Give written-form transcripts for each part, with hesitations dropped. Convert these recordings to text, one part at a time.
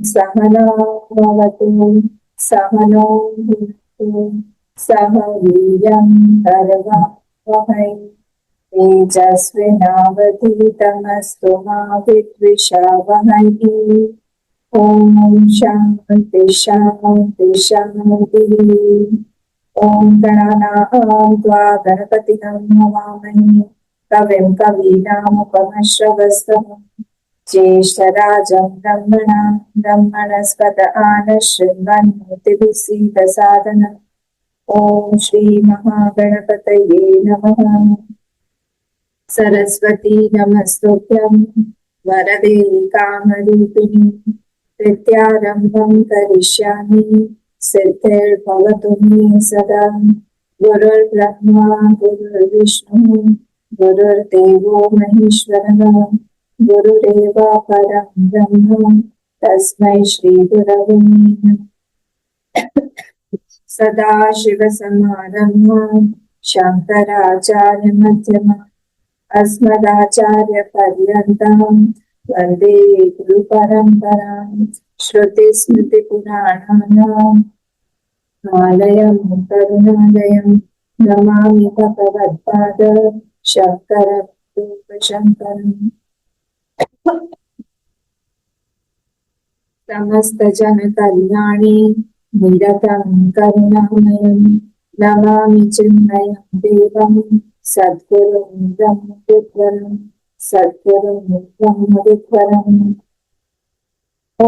सहना भवतु सहनो भुनक्तु सह वीर्यं करवावहै तेजस्विनावधीतमस्तु मा विद्विषावहै। ओम शांति शांति शांति। ओम गणानां त्वा गणपतिं नमामि कविं कवीनामुपमश्रवस्तमं ज्येष्ठराजं ब्रह्मणां ब्रह्मणस्पत आनशृण्वन्नोतिभिः ओम श्री महागणपतये नमः। सरस्वती नमस्तुभ्यं वरदे कामरूपिणी विद्यारम्भं करिष्यामि सिद्धिर्भवतु मे सदा। गुरुर्ब्रह्मा गुरुर्विष्णु गुरुर्देवो महेश्वरः गुरुरेव परं ब्रह्म तस्मै श्री गुरवे नमः। सदाशिवसमारम्भां शङ्कराचार्यमध्यमाम् अस्मदाचार्यपर्यन्तं वन्दे गुरुपरम्पराम्। श्रुतिस्मृतिपुराणानाम् आलयं करुणालयं नमामि भगवत्पाद शङ्करं। समस्तजनकल्याणे निरतं करुणामयं नमामि चिन्मयं देवं सद्गुरुं ब्रह्मविद्वरं सद्गुरुं ब्रह्मविद्वरम्। ॐ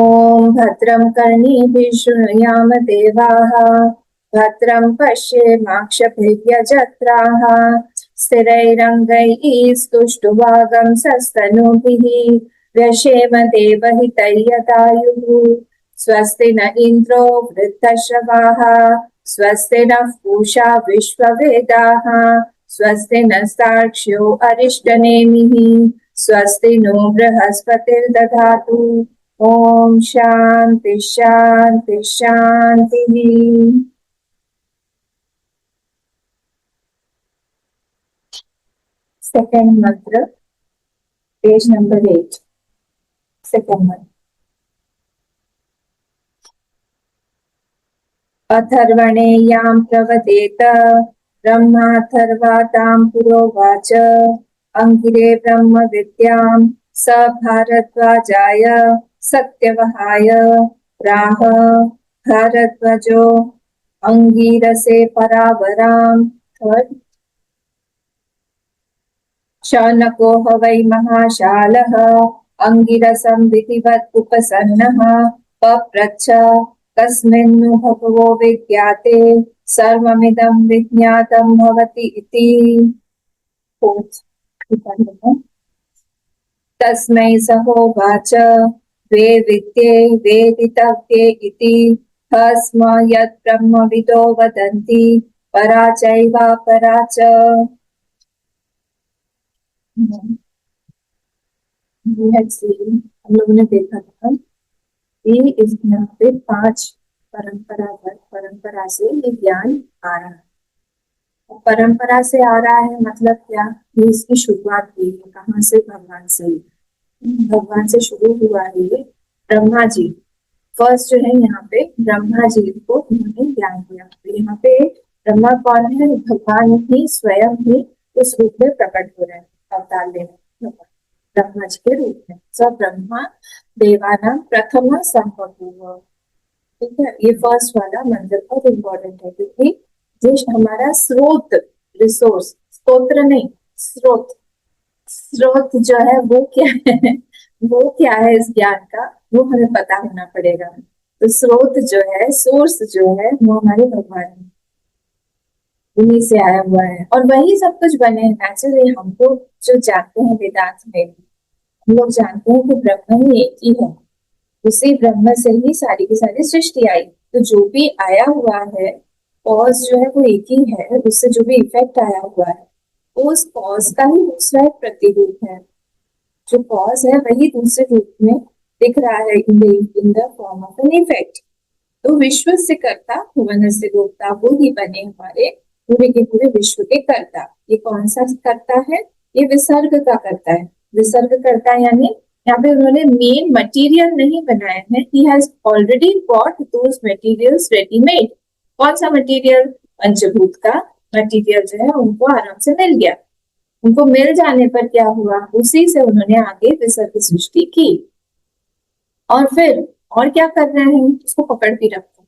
भद्रं कर्णेभिः शृणुयाम देवाः भद्रं पश्येमाक्षभिर्यजत्राः स्थिरैरङ्गैः स्तुष्टुवागंसस्तनूभिः व्यशेम देवहितैर्यदायुः। स्वस्ति न इन्द्रो वृद्धश्रवाः स्वस्ति नः पूषा विश्ववेदाः स्वस्ति नस्तार्क्ष्यो अरिष्टनेमिः स्वस्ति नो बृहस्पतिर्दधातु। ओम शांति शांति शांति। सेकंड मंत्र पेज नंबर 8 सेकंड मंत्र। अथर्वणे यां प्रवदेत ब्रह्माथर्वातां पुरोवाच अंगिरे ब्रह्म विद्यां स भारद्वाजाय सत्यवहाय प्राह भारद्वाजो अंगिरसे परावरां। थर्ड शौनको ह वै महाशालः अंगिरसं विधिवत् उपसन्नः पप्रच्छ कस्मिन्नु भगवो विज्ञाते सर्वमिदं विज्ञातं भवति इति। तस्मै सहोवाच द्वे विद्ये वेदितव्ये इति स्म यत् ब्रह्मविदो वदन्ति परा चैवापरा च। हम लोगों ने देखा था ये इस यहाँ पे 5 परंपरा से ये ज्ञान आ रहा है। परंपरा से आ रहा है मतलब क्या, ये इसकी शुरुआत हुई है कहाँ से, भगवान से शुरू हुआ है ये। ब्रह्मा जी फर्स्ट जो है यहाँ पे ब्रह्मा जी को उन्होंने ज्ञान दिया। तो यहाँ पे ब्रह्मा कौन है, भगवान ही स्वयं ही उस रूप में प्रकट हो रहे हैं अवतार लेने ब्रह्मा जी के रूप में। स ब्रह्मा देवानां प्रथम संभव। ठीक है, ये फर्स्ट वाला मंत्र बहुत इम्पोर्टेंट है क्योंकि जो हमारा स्रोत, रिसोर्स, स्तोत्र नहीं स्रोत जो है वो क्या है, वो क्या है इस ज्ञान का, वो हमें पता होना पड़ेगा। तो स्रोत जो है, सोर्स जो है वो हमारे भगवान है, उन्हीं से आया हुआ है और वही सब कुछ बने हैं नेचुरली। हमको जो जानते हैं वेदांत में हम लोग जानते हैं कि ब्रह्म ही एक ही है, उसी ब्रह्म से ही सारी की सारी सृष्टि आई। तो जो भी आया हुआ है कॉज जो है वो एक ही है, उससे जो भी इफेक्ट आया हुआ है उस कॉज का ही दूसरा एक प्रतिरूप है। जो कॉज है वही दूसरे रूप में दिख रहा है in the form of an effect. तो विश्व से कर्ता भुवन से भोक्ता, वो ही बने हमारे पूरे के पूरे विश्व के कर्ता। ये कौन सा कर्ता है, ये विसर्ग का कर्ता है। विसर्ग कर्ता यानी यहाँ पे उन्होंने मेन मटेरियल नहीं बनाए हैं, he has already bought those materials readymade. कौन सा मटेरियल? पंचभूत का मटेरियल जो है उनको आराम से मिल गया। उनको मिल जाने पर क्या हुआ, उसी से उन्होंने आगे विसर्ग सृष्टि की। और फिर और क्या कर रहे हैं, उसको पकड़ के रखो।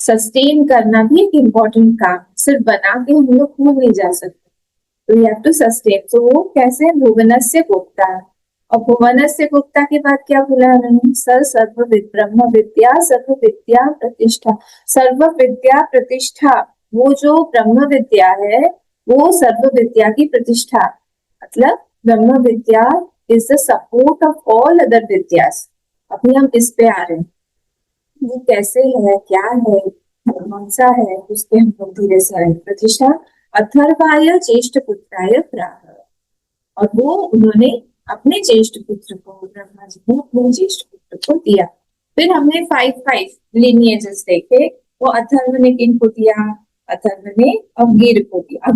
सस्टेन करना भी एक इम्पोर्टेंट काम, सिर्फ बना के हम लोग भूल नहीं जा सकते, तो यू हैव टू सस्टेन। तो वो कैसे? भुवनस्य गुप्ता। और भुवनस्य गुप्ता के बाद क्या बोला उन्होंने? सर्व ब्रह्म विद्या सर्व विद्या प्रतिष्ठा। सर्व विद्या प्रतिष्ठा, वो जो ब्रह्म विद्या है वो सर्व विद्या की प्रतिष्ठा, मतलब Brahma vidya is the support of all other vidyas. अभी हम इस पे आ रहे हैं, वो कैसे है, क्या है, कौन सा है, उसके हम लोग धीरे से आए। प्रतिष्ठा अथर्वाय ज्येष्ठ पुत्राय प्राह। और वो उन्होंने अपने ज्येष्ठ पुत्र को, ब्रह्मा जी ने अपने ज्येष्ठ पुत्र को दिया। फिर हमने 5 लिनिएजेस देखे। वो अथर्व ने किनको दिया? अथर्व ने अंगीर को दिया।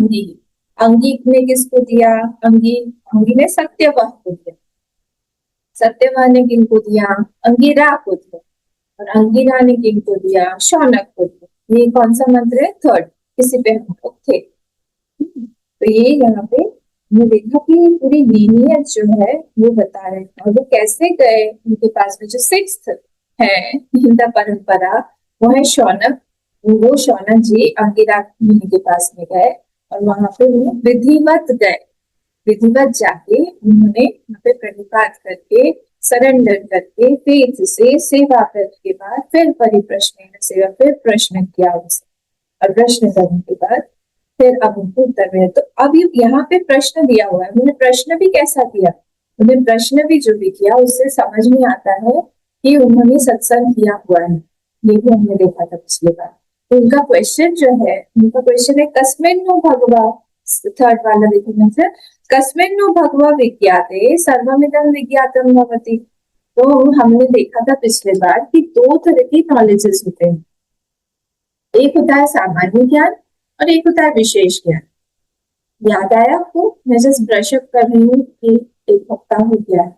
अंगी ने किसको दिया? अंगी ने सत्यवह को दिया। सत्यवह ने किनको दिया? अंगिरा को दिया। और अंगिरा ने किनको दिया? शौनक को दिया। ये कौन सा मंत्र है? थर्ड। किसी पे हम लोग थे। तो ये यहाँ पे ये देखा कि पूरी लीनियज जो है वो बता रहे हैं। और वो कैसे गए उनके पास में, जो 6th है हिंदा परंपरा, वो है शौनक। वो शौनक जी अंगिरा मुनि के पास में गए और वहां पे वो विधिवत गए। विधिवत जाके उन्होंने यहाँ पे प्रणिपात करके, सरेंडर करके, फेथ से सेवा करने के बाद फिर परिप्रश्न सेवा, फिर प्रश्न किया उनसे। और प्रश्न करने के बाद फिर अब उनको उत्तर मिले। तो अब यहाँ पे प्रश्न दिया हुआ है, उन्होंने प्रश्न भी कैसा किया? उन्होंने प्रश्न भी जो भी किया उससे समझ में आता है कि उन्होंने सत्संग किया हुआ है। ये भी हमने देखा था पिछली बार। तो उनका क्वेश्चन जो है, उनका क्वेश्चन है कस्मिन् नु भगवा, थर्ड वाला देखो सर, कस्मिन् नु भगवा विज्ञाते सर्वमिदं विज्ञातम भवति। तो हमने देखा था पिछले बार कि 2 तरह की नॉलेजेस होते हैं, एक होता है सामान्य ज्ञान और एक होता है विशेष ज्ञान। याद आया आपको? मैं जस्ट ब्रश अप कर रही हूँ कि 1 हफ्ता हो गया है।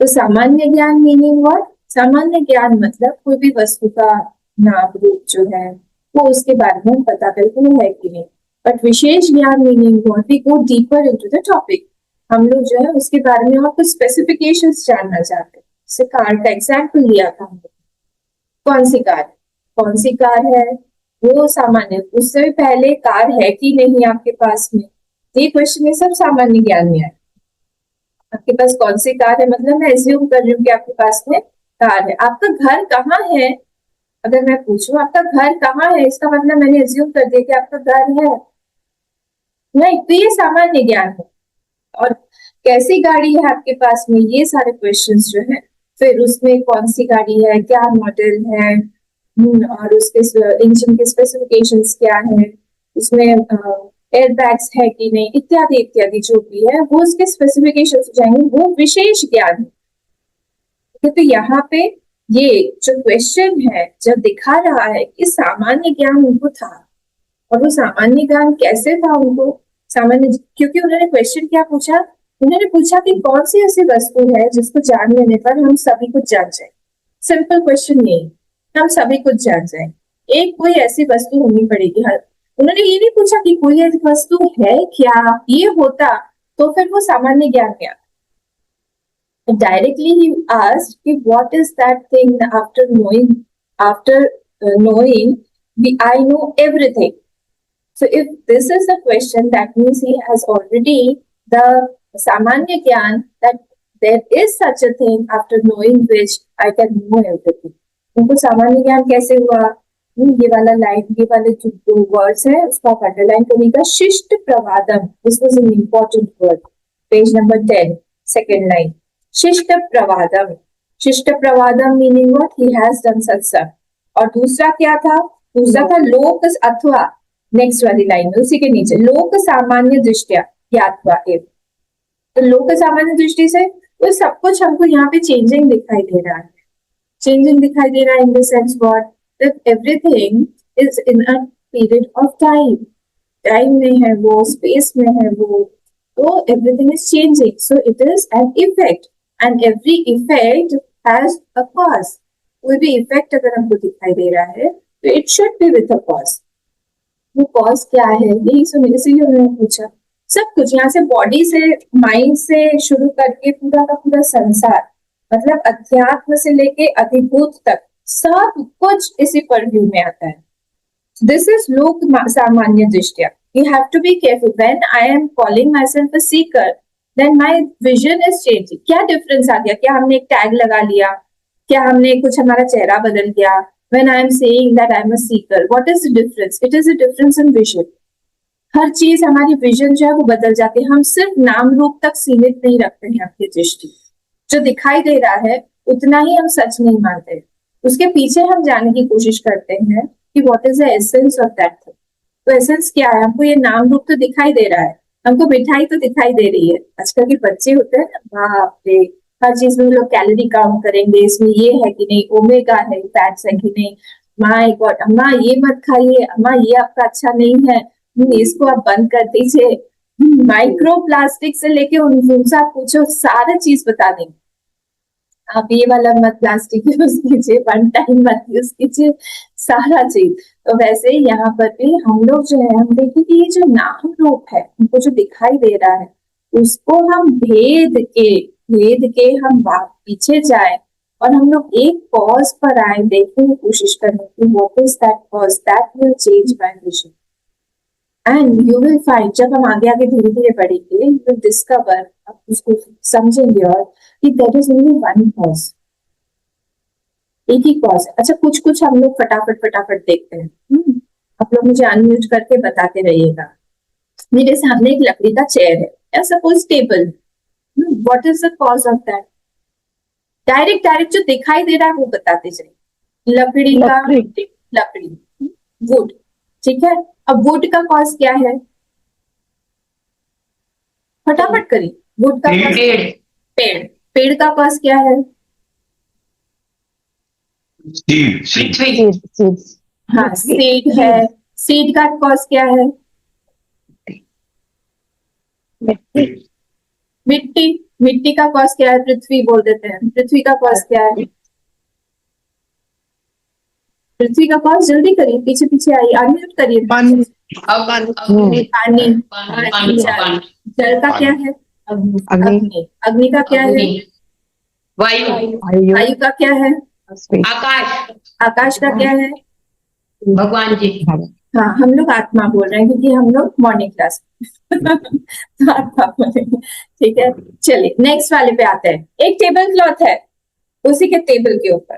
तो सामान्य ज्ञान मीनिंग व्हाट? सामान्य ज्ञान मतलब कोई भी वस्तु का नाम रूप जो है वो उसके बारे में पता करके वो है कि नहीं। बट विशेष ज्ञान meaning what? We go deeper into the topic. हम लोग जो है उसके बारे में और कुछ स्पेसिफिकेशंस जानना चाहते हैं। जैसे कार का एग्जाम्पल लिया था हमने, कौन सी कार, कौन सी कार है वो सामान्य, उससे भी पहले कार है कि नहीं आपके पास में, ये क्वेश्चन में सब सामान्य ज्ञान में है। आपके पास कौन सी कार है, मतलब मैं एज्यूम कर रही हूँ कि आपके पास में कार है। आपका घर कहाँ है, अगर मैं पूछूं आपका घर कहाँ है, इसका मतलब मैंने एज्यूम कर दिया कि आपका घर है नहीं। तो ये सामान्य ज्ञान है। और कैसी गाड़ी है आपके पास में, ये सारे क्वेश्चंस जो है। फिर उसमें कौन सी गाड़ी है, क्या मॉडल है, और उसके इंजन के स्पेसिफिकेशंस क्या है, उसमें एयर बैग्स है कि नहीं, इत्यादि इत्यादि जो भी है वो उसके स्पेसिफिकेशंस हो जाएंगे, वो विशेष ज्ञान है। तो यहाँ पे ये जो क्वेश्चन है जब दिखा रहा है कि सामान्य ज्ञान उनको था, और वो सामान्य ज्ञान कैसे था उनको सामान्य, क्योंकि उन्होंने क्वेश्चन क्या पूछा, उन्होंने पूछा कि कौन सी ऐसी वस्तु है जिसको जान लेने पर हम सभी कुछ जान जाए। सिंपल क्वेश्चन नहीं, हम सभी कुछ जान जाए, एक कोई ऐसी वस्तु होनी पड़ेगी। हर उन्होंने ये नहीं पूछा कि कोई ऐसी वस्तु है क्या, ये होता तो फिर वो सामान्य ज्ञान में आता। Directly he asked what is that thing after knowing I know everything. So if this is the question, that means he has already the samanya gyan that there is such a thing after knowing which I can know everything. उनको सामान्य ज्ञान कैसे हुआ? ये वाला line, ये वाले जो 2 वर्ड्स है उसका अंडरलाइन करेगा, शिष्ट प्रवादम। This was an important word, page number 10 second line, shishta pravadam. Shishta pravadam meaning what? He has done satsang. और दूसरा क्या था? दूसरा था लोक अथवा, नेक्स्ट वाली लाइन में उसी के नीचे, लोक सामान्य दृष्टिया ज्ञात्वा एव। तो लोक सामान्य दृष्टि से वो सब कुछ हमको यहाँ पे चेंजिंग दिखाई दे रहा है। चेंजिंग दिखाई दे रहा है in the sense what? That everything is in a period of time. Time में है वो, स्पेस में है वो, तो everything is changing, so it is an effect. And every effect has a cause. कोई भी इफेक्ट अगर हमको दिखाई दे रहा है तो it should be with a cause. वो कॉज क्या है, यही सुन, इसीलिए उन्होंने पूछा। सब कुछ यहाँ से, बॉडी से, माइंड से शुरू करके पूरा का पूरा संसार, मतलब अध्यात्म से लेके अधिभूत तक सब कुछ इसी परव्यू में आता है। दिस इज लोक सामान्य दृष्टिया। You have to be careful. When I am calling myself a seeker, then my vision is changing. क्या डिफरेंस आ गया? क्या हमने एक टैग लगा लिया? क्या हमने कुछ हमारा चेहरा बदल गया? When I am saying that I am a seeker, what is the difference? It is a difference in vision. हर चीज, हमारी विजन जो है वो बदल जाती है। हम सिर्फ नाम रूप तक सीमित नहीं रखते हैं अपनी दृष्टि। जो दिखाई दे रहा है उतना ही हम सच नहीं मानते, उसके पीछे हम जानने की कोशिश करते हैं कि what is the essence of that thing. तो एसेंस क्या है? हमको ये नाम रूप तो दिखाई दे रहा है, हमको मिठाई तो दिखाई दे रही है। आजकल के बच्चे होते हैं ना, बाप रे, हर चीज में लोग कैलोरी काउंट करेंगे, इसमें ये है कि नहीं, ओमेगा है, फैट्स है कि नहीं, माय गॉड अम्मा ये मत खाइए, अम्मा ये आपका अच्छा नहीं है, इसको आप बंद कर दीजिए। माइक्रो प्लास्टिक से लेके उनसे आप पूछो, सारा चीज बता देंगे। आप ये वाला मत प्लास्टिक यूज कीजिए, वन टाइम मत यूज कीजिए, सारा चीज। तो वैसे यहाँ पर भी हम लोग जो है, हम देखिए कि ये जो नाम रूप है, हमको जो दिखाई दे रहा है, उसको हम भेद के हम पीछे जाए और हम लोग एक पॉज पर आए, देखने की कोशिश करने की, what is that pause that will change my vision. And you will find, जब हम आगे आगे धीरे धीरे बढ़ेंगे, यू विल डिस्कवर, आप उसको समझेंगे और कि there is only one cause, एक ही कॉज है। अच्छा, कुछ कुछ हम लोग फटाफट देखते हैं। आप लोग मुझे अनम्यूट करके बताते रहिएगा। मेरे सामने एक लकड़ी का चेयर है या suppose table, what is the cause of that? Direct जो दिखाई दे रहा है वो बताते जाइए। लकड़ी, वुड, ठीक है। अब वुड का कॉज क्या है? फटाफट करिए। वुड का पेड़, पेड़ का कॉज क्या है? हाँ, सीड है। सीड का कॉज क्या है? मिट्टी, मिट्टी का कॉज क्या है? पृथ्वी बोल देते हैं। पृथ्वी का कॉज क्या है? पृथ्वी का कॉज, जल्दी करिए, पीछे पीछे आइए, अनम्यूट करिए। पानी, जल का क्या है? अग्नि, अग्नि का क्या है? वायु का क्या है? आकाश, आकाश का क्या है? भगवान जी। हाँ, हम लोग आत्मा बोल रहे हैं क्योंकि हम लोग मॉर्निंग क्लास तो आत्मा बोलेंगे, ठीक है। चलिए नेक्स्ट वाले पे आते हैं। एक टेबल क्लॉथ है, उसी के टेबल के ऊपर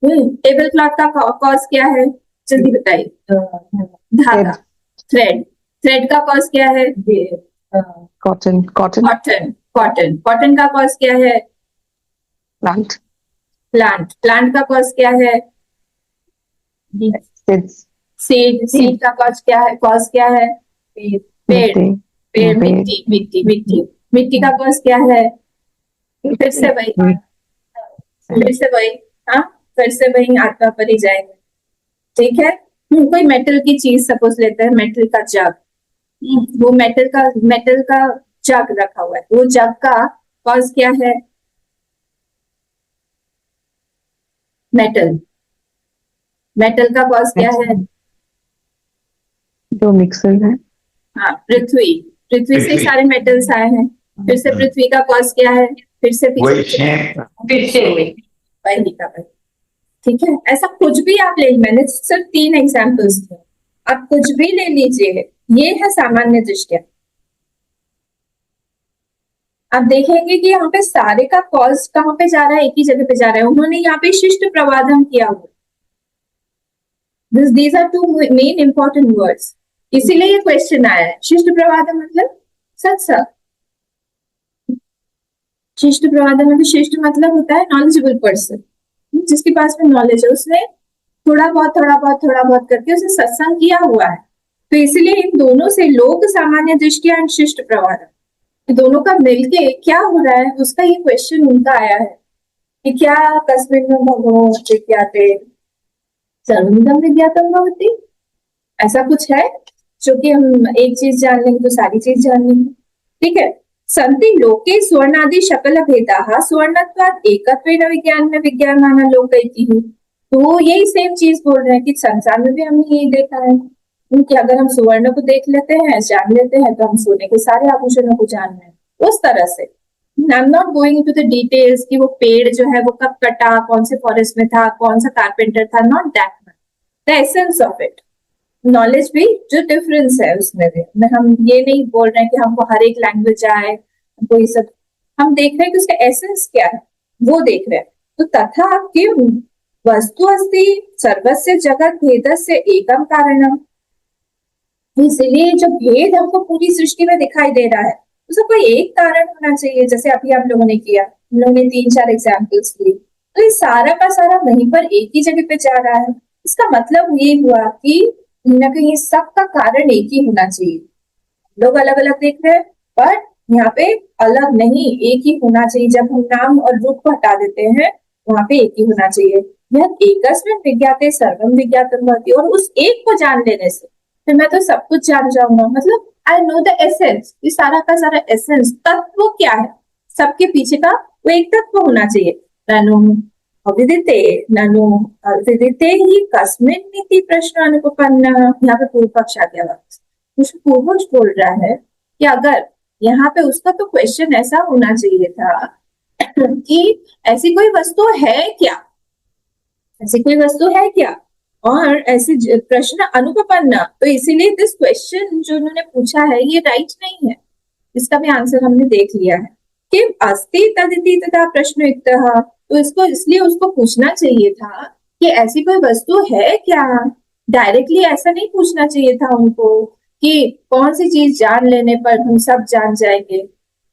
टेबल क्लॉथ का कॉज क्या है? जल्दी बताइए। धागा, थ्रेड, थ्रेड का कॉज क्या है? कॉटन कॉटन का कॉज क्या है? प्लांट, प्लांट का कॉज क्या है? सीड का कॉज क्या है? पेड़, मिट्टी का कॉज क्या है? फिर से वही आत्मा पर ही जाएंगे, ठीक है। कोई मेटल की चीज सपोज लेते हैं, मेटल का जग, वो मेटल का जग रखा हुआ है, वो जग का कॉज क्या है? मेटल का कॉज क्या है? जो मिक्सर है। हाँ, पृथ्वी से सारे मेटल्स आए हैं। फिर से पृथ्वी का कॉज क्या है? फिर से वही का वही, ठीक है। ऐसा कुछ भी आप ले, मैंने सिर्फ 3 एग्जाम्पल्स दिए, आप कुछ भी ले लीजिए, ये है सामान्य दृष्टिया। आप देखेंगे कि यहाँ पे सारे का कॉज कहाँ पे जा रहा है? एक ही जगह पे जा रहा है। उन्होंने यहाँ पे शिष्ट प्रवादम किया हुआ। These are 2 main important words, इसीलिए ये क्वेश्चन आया है। शिष्ट प्रवादम मतलब सत्संग, शिष्ट प्रवादम मतलब, शिष्ट मतलब होता है नॉलेजेबल पर्सन, जिसके पास में नॉलेज है, उसने थोड़ा बहुत करके उसे सत्संग किया हुआ है। तो इसीलिए इन दोनों से लोक सामान्य दृष्टिया एंड शिष्ट प्रवादम, दोनों का मिलके क्या हो रहा है, उसका ये क्वेश्चन उनका आया है कि क्या कस्मिन् भगवो विज्ञाते सर्वमिदं विज्ञातं भवति। ऐसा कुछ है जो कि हम एक चीज जान लेंगे तो सारी चीज जान लेंगे, ठीक है। सन्ति लोके स्वर्णादि शकल भेदाः स्वर्णत्वात् एकत्वेन विज्ञान में विज्ञानमाना लोकैतिः। तो यही सेम चीज बोल रहे हैं कि संसार में भी हमने यही देखा है कि अगर हम सुवर्ण को देख लेते हैं, जान लेते हैं, तो हम सोने के सारे आभूषणों को जान रहे हैं। उस तरह से I am not going to the details कि वो पेड़ जो है वो कब कटा, कौन से फॉरेस्ट में था, कौन सा कारपेंटर था, not that much, the essence of it. Knowledge भी जो डिफरेंस है उसमें भी हम ये नहीं बोल रहे हैं कि हमको हर एक लैंग्वेज आए, हमको ये सब, हम देख रहे हैं कि उसका एसेंस क्या है वो देख रहे हैं। तो तथा किम वस्तु अस्ति सर्वस्य जगत भेदस्य एकम कारणम। इसलिए जो भेद हमको पूरी सृष्टि में दिखाई दे रहा है उसका कोई एक कारण होना चाहिए। जैसे अभी आप लोगों ने किया, हम लोगों ने 3-4 एग्जाम्पल्स ली, तो ये सारा का सारा वहीं पर एक ही जगह पे जा रहा है। इसका मतलब ये हुआ कि कहीं ना कहीं सबका कारण एक ही होना चाहिए। लोग अलग अलग देख रहे हैं पर यहाँ पे अलग नहीं, एक ही होना चाहिए। जब हम नाम और रूप को हटा देते हैं वहां पे एक ही होना चाहिए। यह एकस्मिन् विज्ञाते सर्वम विज्ञातम भवति। और उस एक को जान लेने से फिर मैं तो सब कुछ जान जाऊंगा। मतलब आई नो द एसेंस, ये सारा का सारा एसेंस, तत्व क्या है सबके पीछे का, वो एक तत्व होना चाहिए। ननु अविदिते ननु अविदिते ही कस्मिन् इति प्रश्न अनुपपन्न। यहाँ पे पूर्व पक्ष आ गया वापस। कुछ पूर्वज बोल रहा है कि अगर यहाँ पे उसका तो क्वेश्चन ऐसा होना चाहिए था कि ऐसी कोई वस्तु है क्या, ऐसी कोई वस्तु है क्या, और ऐसे प्रश्न अनुपपन्न। तो इसीलिए दिस क्वेश्चन जो उन्होंने पूछा है ये राइट नहीं है। इसका भी आंसर हमने देख लिया है कि अस्ति तदिति तथा प्रश्न। तो इसको इसलिए उसको पूछना चाहिए था कि ऐसी कोई वस्तु है क्या। डायरेक्टली ऐसा नहीं पूछना चाहिए था उनको कि कौन सी चीज जान लेने पर हम सब जान जाएंगे।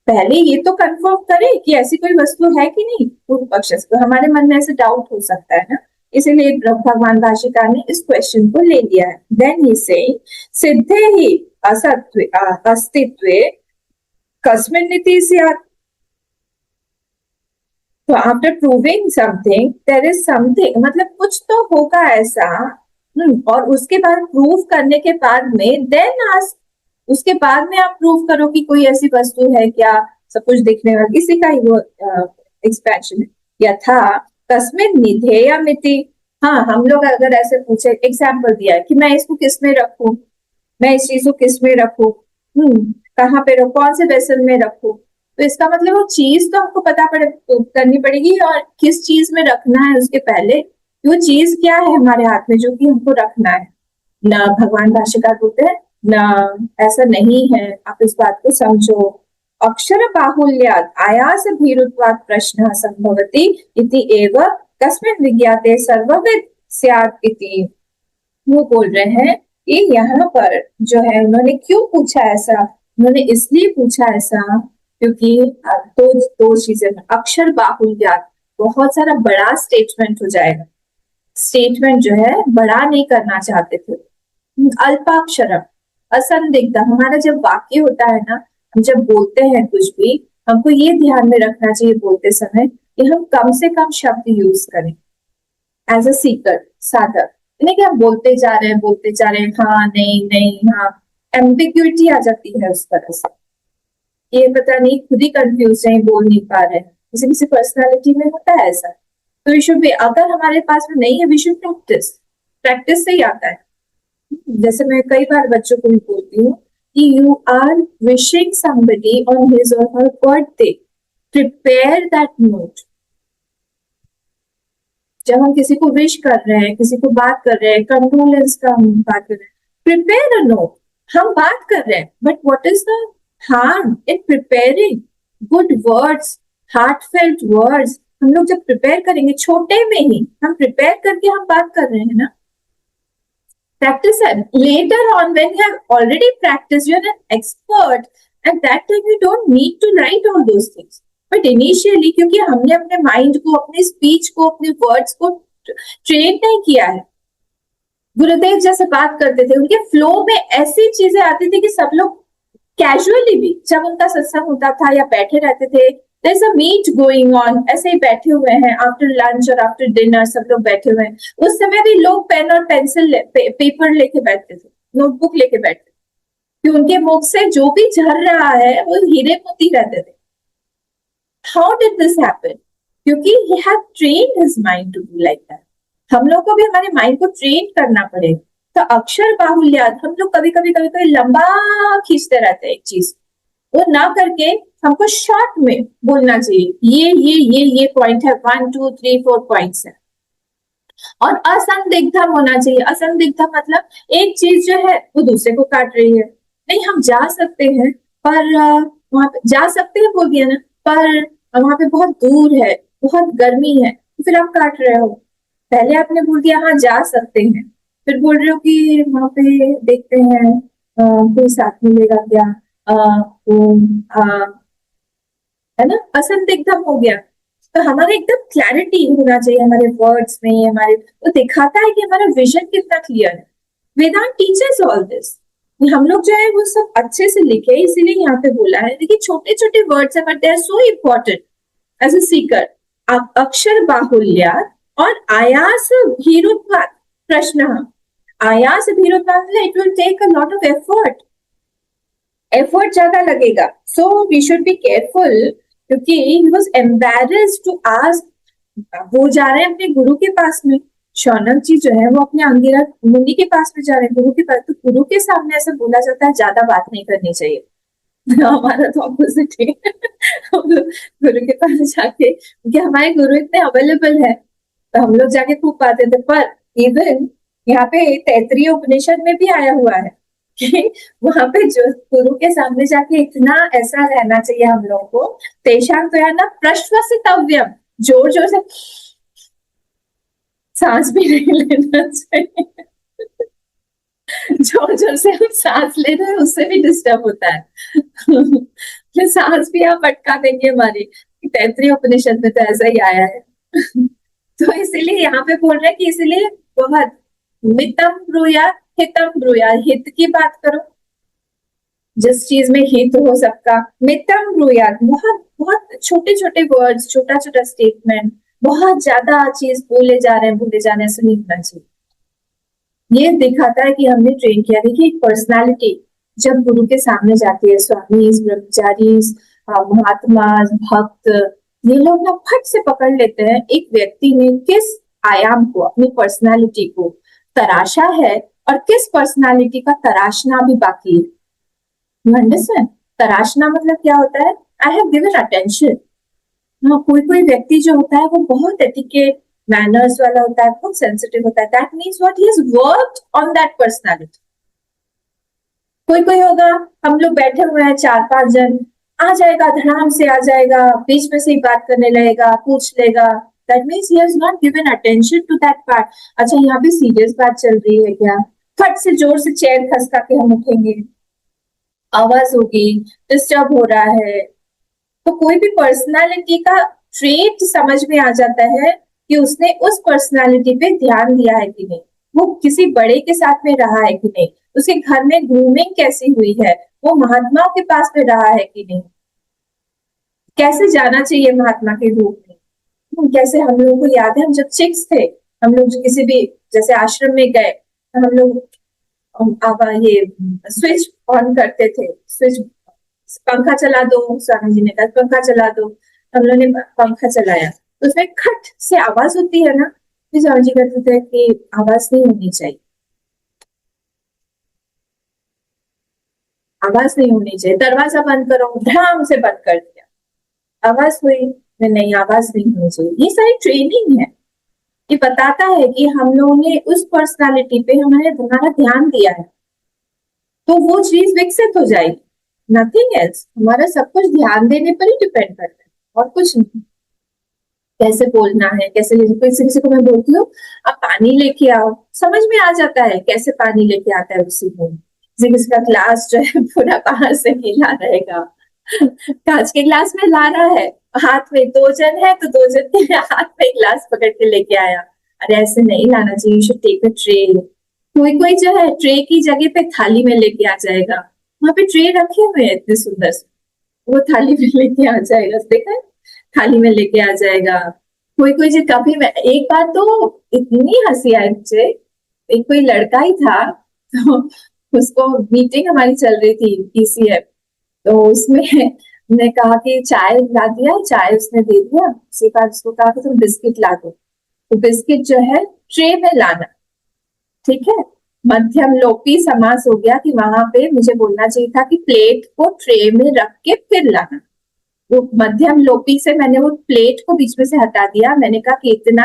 पहले ये तो कंफर्म करें कि ऐसी कोई वस्तु है कि नहीं। पूर्व पक्ष तो हमारे मन में ऐसे डाउट हो सकता है ना, इसीलिए भगवान भाष्यकार ने इस क्वेश्चन को ले लिया है। देन ही से सिद्धे ही असत्व अस्तित्वे कस्मिन् इति स्यात्। तो after proving something there is something, मतलब कुछ तो होगा ऐसा। और उसके बाद प्रूव करने के बाद में देन आस्क, उसके बाद में आप प्रूव करो कि कोई ऐसी वस्तु है क्या, सब कुछ दिखने वाली। इसी का ही वो एक्सपेंशन है। यथा कस्मिन् निधेयमिति। हाँ, हम लोग अगर ऐसे पूछे, एग्जाम्पल दिया है कि मैं इसको किस में रखूं, मैं इस चीज को किस में रखूं, कहाँ पे रखूं, कौन से वेसल में रखूं। तो इसका मतलब वो चीज तो हमको पता करनी पड़ेगी, और किस चीज में रखना है उसके पहले वो चीज क्या है हमारे हाथ में जो कि हमको रखना है ना। भगवान भाष्यकार बोलते हैं ना, ऐसा नहीं है, आप इस बात को समझो। अक्षर बाहुल्यात् आयास भीरुत्वात् प्रश्नः संभवति इति एव कस्मिन् विज्ञाते सर्वविद स्यात् इति। वो बोल रहे हैं कि यहाँ पर जो है उन्होंने क्यों पूछा ऐसा, उन्होंने इसलिए पूछा ऐसा क्योंकि दो चीजें, अक्षर बाहुल्यात्, बहुत सारा बड़ा स्टेटमेंट हो जाएगा। स्टेटमेंट जो है बड़ा नहीं करना चाहते थे। अल्पाक्षरम असंदिग्ध, हमारा जब वाक्य होता है ना, हम जब बोलते हैं कुछ भी, हमको ये ध्यान में रखना चाहिए बोलते समय कि हम कम से कम शब्द यूज करें एज अ सीकर, साधक। नहीं कि हम बोलते जा रहे हैं, हाँ नहीं नहीं हाँ, एम्बिग्युइटी आ जाती है उस तरह से। ये पता नहीं खुद ही कंफ्यूज है, बोल नहीं पा रहे हैं। किसी किसी पर्सनालिटी में होता है ऐसा। तो वी शुड बी, अगर हमारे पास में नहीं है, वी शुड प्रैक्टिस, प्रैक्टिस से ही आता है। जैसे मैं कई बार बच्चों को भी बोलती हूँ कि you are wishing somebody on his or her birthday, prepare that note. जब हम किसी को विश कर रहे हैं, किसी को बात कर रहे हैं, कंडोलेंस का हम बात कर रहे हैं, प्रिपेयर अ नोट। हम बात कर रहे हैं, but what is the harm in preparing good words, heartfelt words. हम लोग जब प्रिपेयर करेंगे, छोटे में ही हम प्रिपेयर करके हम बात कर रहे हैं ना। Practice it. Later on, when you have already practiced, you're an expert. At that time, you don't need to write all those things. But initially, क्योंकि हमने अपने माइंड को, अपने स्पीच को, अपने वर्ड्स को ट्रेन नहीं किया है। गुरुदेव जैसे बात करते थे, उनके फ्लो में ऐसी चीजें आती थी कि सब लोग कैजुअली भी, जब उनका सत्संग होता था या बैठे रहते थे, there's a meet going on, ऐसे ही बैठे हुए हैं, आफ्टर लंच और आफ्टर डिनर सब लोग बैठे हुए हैं। उस समय भी लोग पेन और पेंसिल पेपर लेके बैठते थे, नोटबुक लेके बैठते थे, कि उनके मुख से जो भी झर रहा है वो हीरे मोती रहते थे। How did this happen? क्योंकि he had trained his mind to be like that. हम लोग को भी हमारे माइंड को ट्रेन करना पड़ेगा। तो अक्षर बाहुल्यता हम लोग कभी कभी लंबा खींचते रहते हैं एक चीज, वो ना करके हमको शॉर्ट में बोलना चाहिए। ये पॉइंट है, 1 2 3 4 पॉइंट्स है। और असंदिग्धम होना चाहिए। असंदिग्धम मतलब एक चीज जो है वो दूसरे को काट रही है। नहीं, हम जा सकते हैं पर वहां पे जा सकते हैं बोल दिया ना, पर वहां पे बहुत दूर है, बहुत गर्मी है, तो फिर आप काट रहे हो। पहले आपने बोल दिया हाँ जा सकते हैं, फिर बोल रहे हो कि वहां पे देखते हैं कोई साथ मिलेगा क्या। अ, वो, है ना, असंदिग्धम हो गया। तो हमारा एकदम क्लैरिटी होना चाहिए हमारे वर्ड्स में, हमारे वो दिखाता है कि हमारा विजन कितना क्लियर है। वेदांत टीचर्स ऑल दिस। हम लोग जो है वो सब अच्छे से लिखे, इसीलिए यहाँ पे बोला है। देखिए छोटे छोटे वर्ड्स है but they are so important as a seeker. अक्षर बाहुल्य और आयास भीरुत्वात् प्रश्न। आयास भीरुत्वात् it will take a lot of effort ज्यादा लगेगा। So we should be careful, क्योंकि he was embarrassed to ask. वो जा रहे हैं अपने गुरु के पास में, शौनक जी जो है वो अपने अंगिरस मुनि के पास में जा रहे हैं, गुरु के पास। तो गुरु के सामने ऐसा बोला जाता है ज्यादा बात नहीं करनी चाहिए। हमारा तो ऑपोजिट है। हम लोग गुरु के पास जाके, क्योंकि हमारे गुरु इतने अवेलेबल है, तो हम लोग जाके खूब पाते थे। पर इवन यहाँ पे तैतरीय उपनिषद में भी आया हुआ है कि वहां पे जो गुरु के सामने जाके इतना ऐसा रहना चाहिए हम लोग को। तेषां तो है ना प्रश्वसितव्यम, जोर जोर से सांस भी नहीं लेना चाहिए। जोर जोर से हम सांस ले रहे हैं उससे भी डिस्टर्ब होता है। फिर सांस भी आप अटका देंगे हमारी। तैतरीय उपनिषद में तो ऐसा ही आया है। तो इसीलिए यहाँ पे बोल रहे हैं कि इसीलिए बहुत मितम ब्रूयात हितम ब्रूयात, हित की बात करो जिस चीज में हित हो सबका। मितम ब्रूयात, बहुत बहुत छोटे छोटे वर्ड्स, छोटा छोटा स्टेटमेंट, बहुत ज्यादा चीज बोले जा रहे हैं भूले जा रहे हैं, ऐसा नहीं होना चाहिए। ये दिखाता है कि हमने ट्रेन किया। देखिए एक पर्सनालिटी जब गुरु के सामने जाती है, स्वामी, ब्रह्मचारी, महात्मा, भक्त, ये लोग ना फट से पकड़ लेते हैं एक व्यक्ति ने किस आयाम को, अपनी पर्सनालिटी को तराशा है और किस पर्सनालिटी का तराशना भी बाकी है। You understand? तराशना मतलब क्या होता है? I have given attention. हाँ, कोई कोई व्यक्ति जो होता है वो बहुत एटिकेट मैनर्स वाला होता है, बहुत सेंसिटिव होता है। That means what, he has worked on that personality. कोई कोई होगा, हम लोग बैठे हुए हैं 4 5 जन, आ जाएगा धड़ाम से, आ जाएगा बीच में से ही बात करने लगेगा, पूछ लेगा। That means he has not given attention to that part. अच्छा यहाँ पे सीरियस बात चल रही है क्या? फट से जोर से चेयर खसका के हम उठेंगे, आवाज होगी, डिस्टर्ब हो रहा है। तो कोई भी पर्सनालिटी का ट्रेट समझ में आ जाता है कि उसने उस पर्सनालिटी पे ध्यान दिया है कि नहीं, वो किसी बड़े के साथ में रहा है कि नहीं, उसके घर में ग्रूमिंग कैसी हुई है, वो महात्माओं के पास में रहा है कि नहीं, कैसे जाना चाहिए महात्मा के रूप में। कैसे हम लोगों को याद है, हम जब चिक्स थे, हम लोग जो किसी भी जैसे आश्रम में गए तो हम लोग ये स्विच ऑन करते थे, स्विच, पंखा चला दो, स्वामी जी ने कहा पंखा चला दो, हम लोगों ने पंखा चलाया तो उसमें खट से आवाज होती है ना, फिर स्वामी जी कहते थे कि आवाज नहीं होनी चाहिए, आवाज नहीं होनी चाहिए, दरवाजा बंद करो, ध्यान से बंद कर दिया, आवाज हुई नहीं, आवाज नहीं होनी चाहिए। ये सारी ट्रेनिंग है, ये बताता है कि हम लोगों ने उस पर्सनालिटी पे हमारा ध्यान दिया है, तो वो चीज विकसित हो जाएगी। नथिंग एल्स, हमारा सब कुछ ध्यान देने पर ही डिपेंड करता है और कुछ नहीं। कैसे बोलना है, कैसे, किसी किसी को मैं बोलती हूँ आप पानी लेके आओ, समझ में आ जाता है कैसे पानी लेके आता है उसी को। किसी किसी का ग्लास जो है पूरा बाहर से गीला रहेगा, कांच के ग्लास में ला रहा है, हाथ में 2 जन है तो 2 जन के हाथ में ग्लास पकड़ के लेके आया। अरे ऐसे नहीं लाना चाहिए, you should take a tray. कोई कोई जो है ट्रे की जगह पे थाली में लेके आ जाएगा, वहां पे ट्रे रखे हुए हैं इतने सुंदर से, वो थाली में लेके आ जाएगा, देखा है, थाली में लेके आ जाएगा। कोई कोई जो कभी एक बार तो इतनी हंसी आई मुझे, एक कोई लड़का ही था तो उसको मीटिंग हमारी चल रही थी पीसीएफ, तो उसमें ने कहा कि चाय ला दिया, चाय उसने दे दिया, उसके बाद उसको कहा कि तुम बिस्किट ला दो, तो बिस्किट जो है ट्रे में लाना, ठीक है। मध्यम लोपी समास हो गया कि वहां पे मुझे बोलना चाहिए था कि प्लेट को ट्रे में रख के फिर लाना। वो मध्यम लोपी से मैंने वो प्लेट को बीच में से हटा दिया। मैंने कहा कि इतना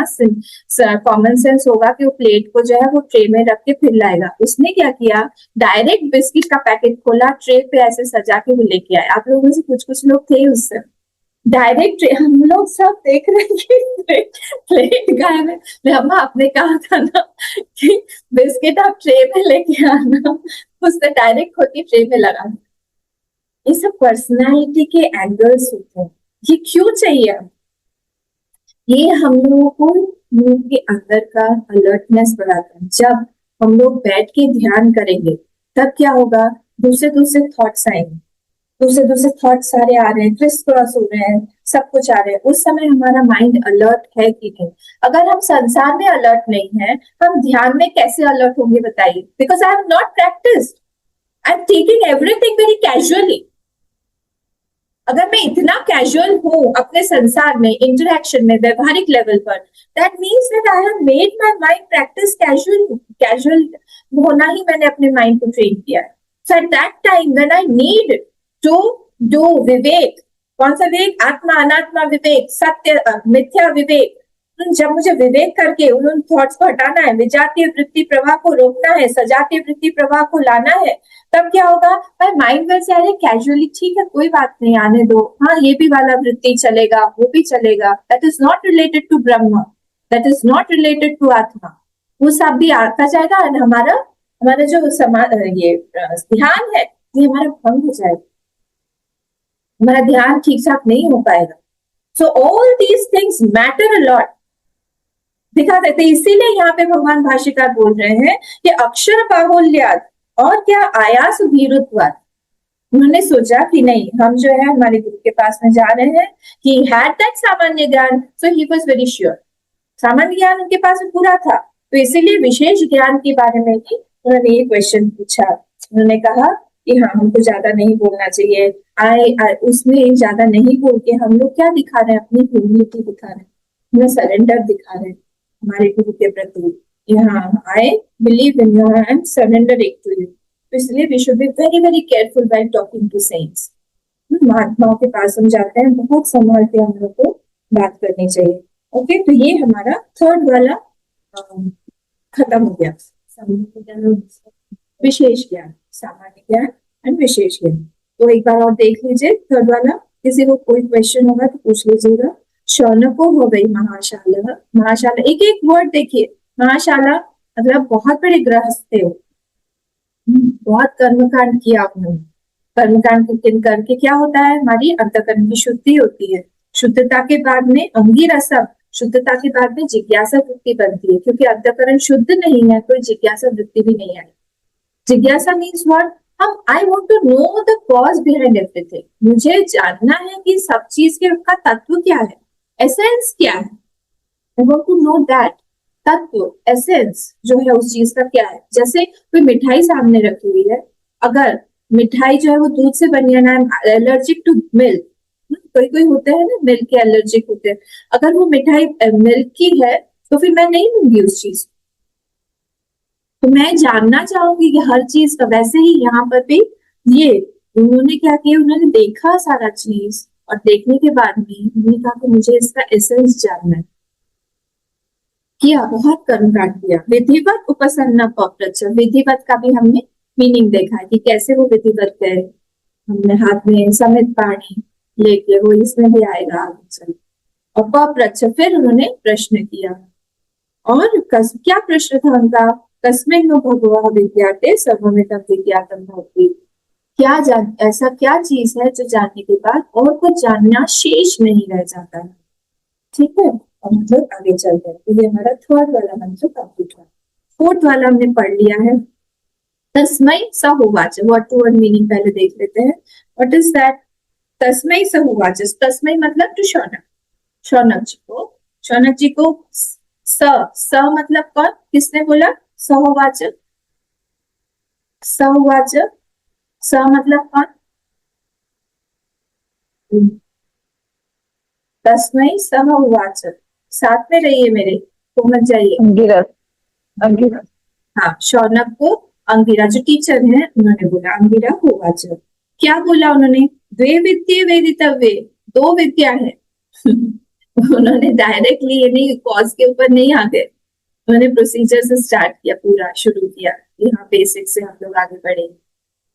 कॉमन सेंस होगा कि वो प्लेट को जो है वो ट्रे में रख के फिर लाएगा। उसने क्या किया, डायरेक्ट बिस्किट का पैकेट खोला, ट्रे पे ऐसे सजा के वो लेके आया। आप लोगों में से कुछ कुछ लोग थे उससे, डायरेक्ट हम लोग सब देख रहे हैं कि प्लेट गायब है। अम्मा आपने कहा था ना कि बिस्किट आप ट्रे में लेके आना, उसने डायरेक्ट खोल के ट्रे में लगा दिया। ये सब पर्सनालिटी के एंगल्स होते हैं। ये क्यों चाहिए? ये हम लोगों को मुंह के अंदर का अलर्टनेस बढ़ाता है। जब हम लोग बैठ के ध्यान करेंगे तब क्या होगा, दूसरे दूसरे थॉट्स आएंगे, दूसरे दूसरे थॉट्स सारे आ रहे हैं, क्रिस क्रॉस हो रहे हैं, सब कुछ आ रहे हैं। उस समय हमारा माइंड अलर्ट है कि नहीं? अगर हम संसार में अलर्ट नहीं है, हम ध्यान में कैसे अलर्ट होंगे बताइए? Because I am not practised, I am taking everything very casually. अगर मैं इतना कैजुअल हूं अपने संसार में, इंटरेक्शन में, व्यवहारिक लेवल पर, that means that I have made my mind practice casual. Casual होना ही मैंने अपने माइंड को ट्रेन किया है। So at that time when I need to do vivek, कौन सा विवेक? आत्मा अनात्मा विवेक, सत्य मिथ्या विवेक। जब मुझे विवेक करके उन थॉट्स को हटाना है, विजातीय वृत्ति प्रवाह को रोकना है, सजातीय वृत्ति प्रवाह को लाना है, तब क्या होगा, भाई माइंड वैसे अरे कैजुअली ठीक है, कोई बात नहीं, आने दो, हाँ ये भी वाला वृत्ति चलेगा, वो भी चलेगा, that is not related to Brahma, that is not related to atma. वो सब भी आता जाएगा और हमारा हमारा जो ये ध्यान है, ये हमारा भंग हो जाएगा, हमारा ध्यान ठीक ठाक नहीं हो पाएगा। So all these things matter a lot, दिखा देते। इसीलिए यहाँ पे भगवान भाष्यकार बोल रहे हैं कि अक्षर बाहुल्यात और क्या आयास भीरुत्वात्। उन्होंने सोचा कि नहीं, हम जो है हमारे गुरु के पास में जा रहे हैं, ही हैड दैट सामान्य ज्ञान, सो ही वाज वेरी श्योर। सामान्य ज्ञान उनके पास में पूरा था, तो इसीलिए विशेष ज्ञान के बारे में भी उन्होंने ये क्वेश्चन पूछा। उन्होंने कहा कि हाँ, हमको ज्यादा नहीं बोलना चाहिए। उसमें ज्यादा नहीं बोल के हम लोग क्या दिखा रहे हैं, अपनी ह्यूमिलिटी दिखा रहे हैं, अपना सरेंडर दिखा रहे हैं हमारे गुरु के प्रति। यहाँ I believe in you, I am surrendering to you. तो इसलिए we should be very very careful while talking to saints. महात्माओं के पास हम जाते हैं, बहुत संभाल के हम लोग को बात करनी चाहिए। ओके, तो ये हमारा थर्ड वाला खत्म हो गया। विशेष ज्ञान, सामान्य ज्ञान एंड विशेष ज्ञान। तो एक बार और देख लीजिए थर्ड वाला। किसी को कोई क्वेश्चन होगा तो पूछ लीजिएगा। शौनको हो गई महाशाला। महाशाला, एक एक वर्ड देखिए। महाशाला मतलब बहुत बड़े गृहस्थ थे, बहुत कर्मकांड किया आपने। कर्मकांड करके क्या होता है, हमारी अंतःकरण की शुद्धि होती है। शुद्धता के बाद में अंगी रसम, शुद्धता के बाद में जिज्ञासा वृत्ति बनती है, क्योंकि अंतःकरण शुद्ध नहीं है तो जिज्ञासा वृत्ति भी नहीं आएगी। जिज्ञासा मीन्स व्हाट? हम I want to know the cause behind everything. मुझे जानना है कि सब चीज के का तत्व क्या है, एसेंस क्या है। I want to know that तत्व, एसेंस जो है उस चीज का क्या है। जैसे कोई मिठाई सामने रखी हुई है, अगर मिठाई जो है वो दूध से बनी है, ना एलर्जिक टू मिल्क, कोई कोई होते हैं ना मिल्क के एलर्जिक होते हैं, अगर वो मिठाई मिल्क की है तो फिर मैं नहीं लूंगी उस चीज। तो मैं जानना चाहूंगी कि हर चीज का, वैसे ही यहाँ पर भी ये उन्होंने क्या किया, उन्होंने देखा सारा चीज और देखने के बाद में उन्होंने कहा कि मुझे इसका एसेंस जानना है। किया, बहुत कर्मकांड किया। विधिवत उपसन्न पप्रच्छ, विधिवत का भी हमने मीनिंग देखा है कि कैसे वो विधिवत गए। हमने हाथ में समित पानी लेके, वो इसमें भी आएगा आगे चल। और पप्रच्छ, फिर उन्होंने प्रश्न किया। और क्या प्रश्न था उनका? कस्मिन् नो भगवः विज्ञाते सर्वमिदं विज्ञातं भवति। क्या जान, ऐसा क्या चीज है जो जानने के बाद और कुछ जानना शेष नहीं रह जाता है। ठीक है, और मतलब आगे चलते हैं। तो ये हमारा थर्ड वाला मंत्र कंप्लीट हुआ। फोर्थ वाला हमने पढ़ लिया है। तस्मै सहोवाच, वर्ड टू वर्ड मीनिंग पहले देख लेते हैं। What is that? तस्मै सहोवाच, तस्मै मतलब टू शौनक, शौनक जी को, शौनक जी को स मतलब कौन, किसने बोला सहोवाच? स उवाच, स मतलब कौन? तस्मै सह उवाच, साथ में रहिए मेरे, तो मत जाइए। अंगिरस, अंगिरस। हाँ, शौनक को अंगिरा जो टीचर है उन्होंने बोला, अंगिरा उवाच, क्या बोला उन्होंने? द्वे विद्ये वेदितव्ये, दो विद्या है। उन्होंने डायरेक्टली ये नहीं, कॉज के ऊपर नहीं आ गए, उन्होंने प्रोसीजर से स्टार्ट किया, पूरा शुरू किया, यहाँ बेसिक से हम लोग आगे बढ़े।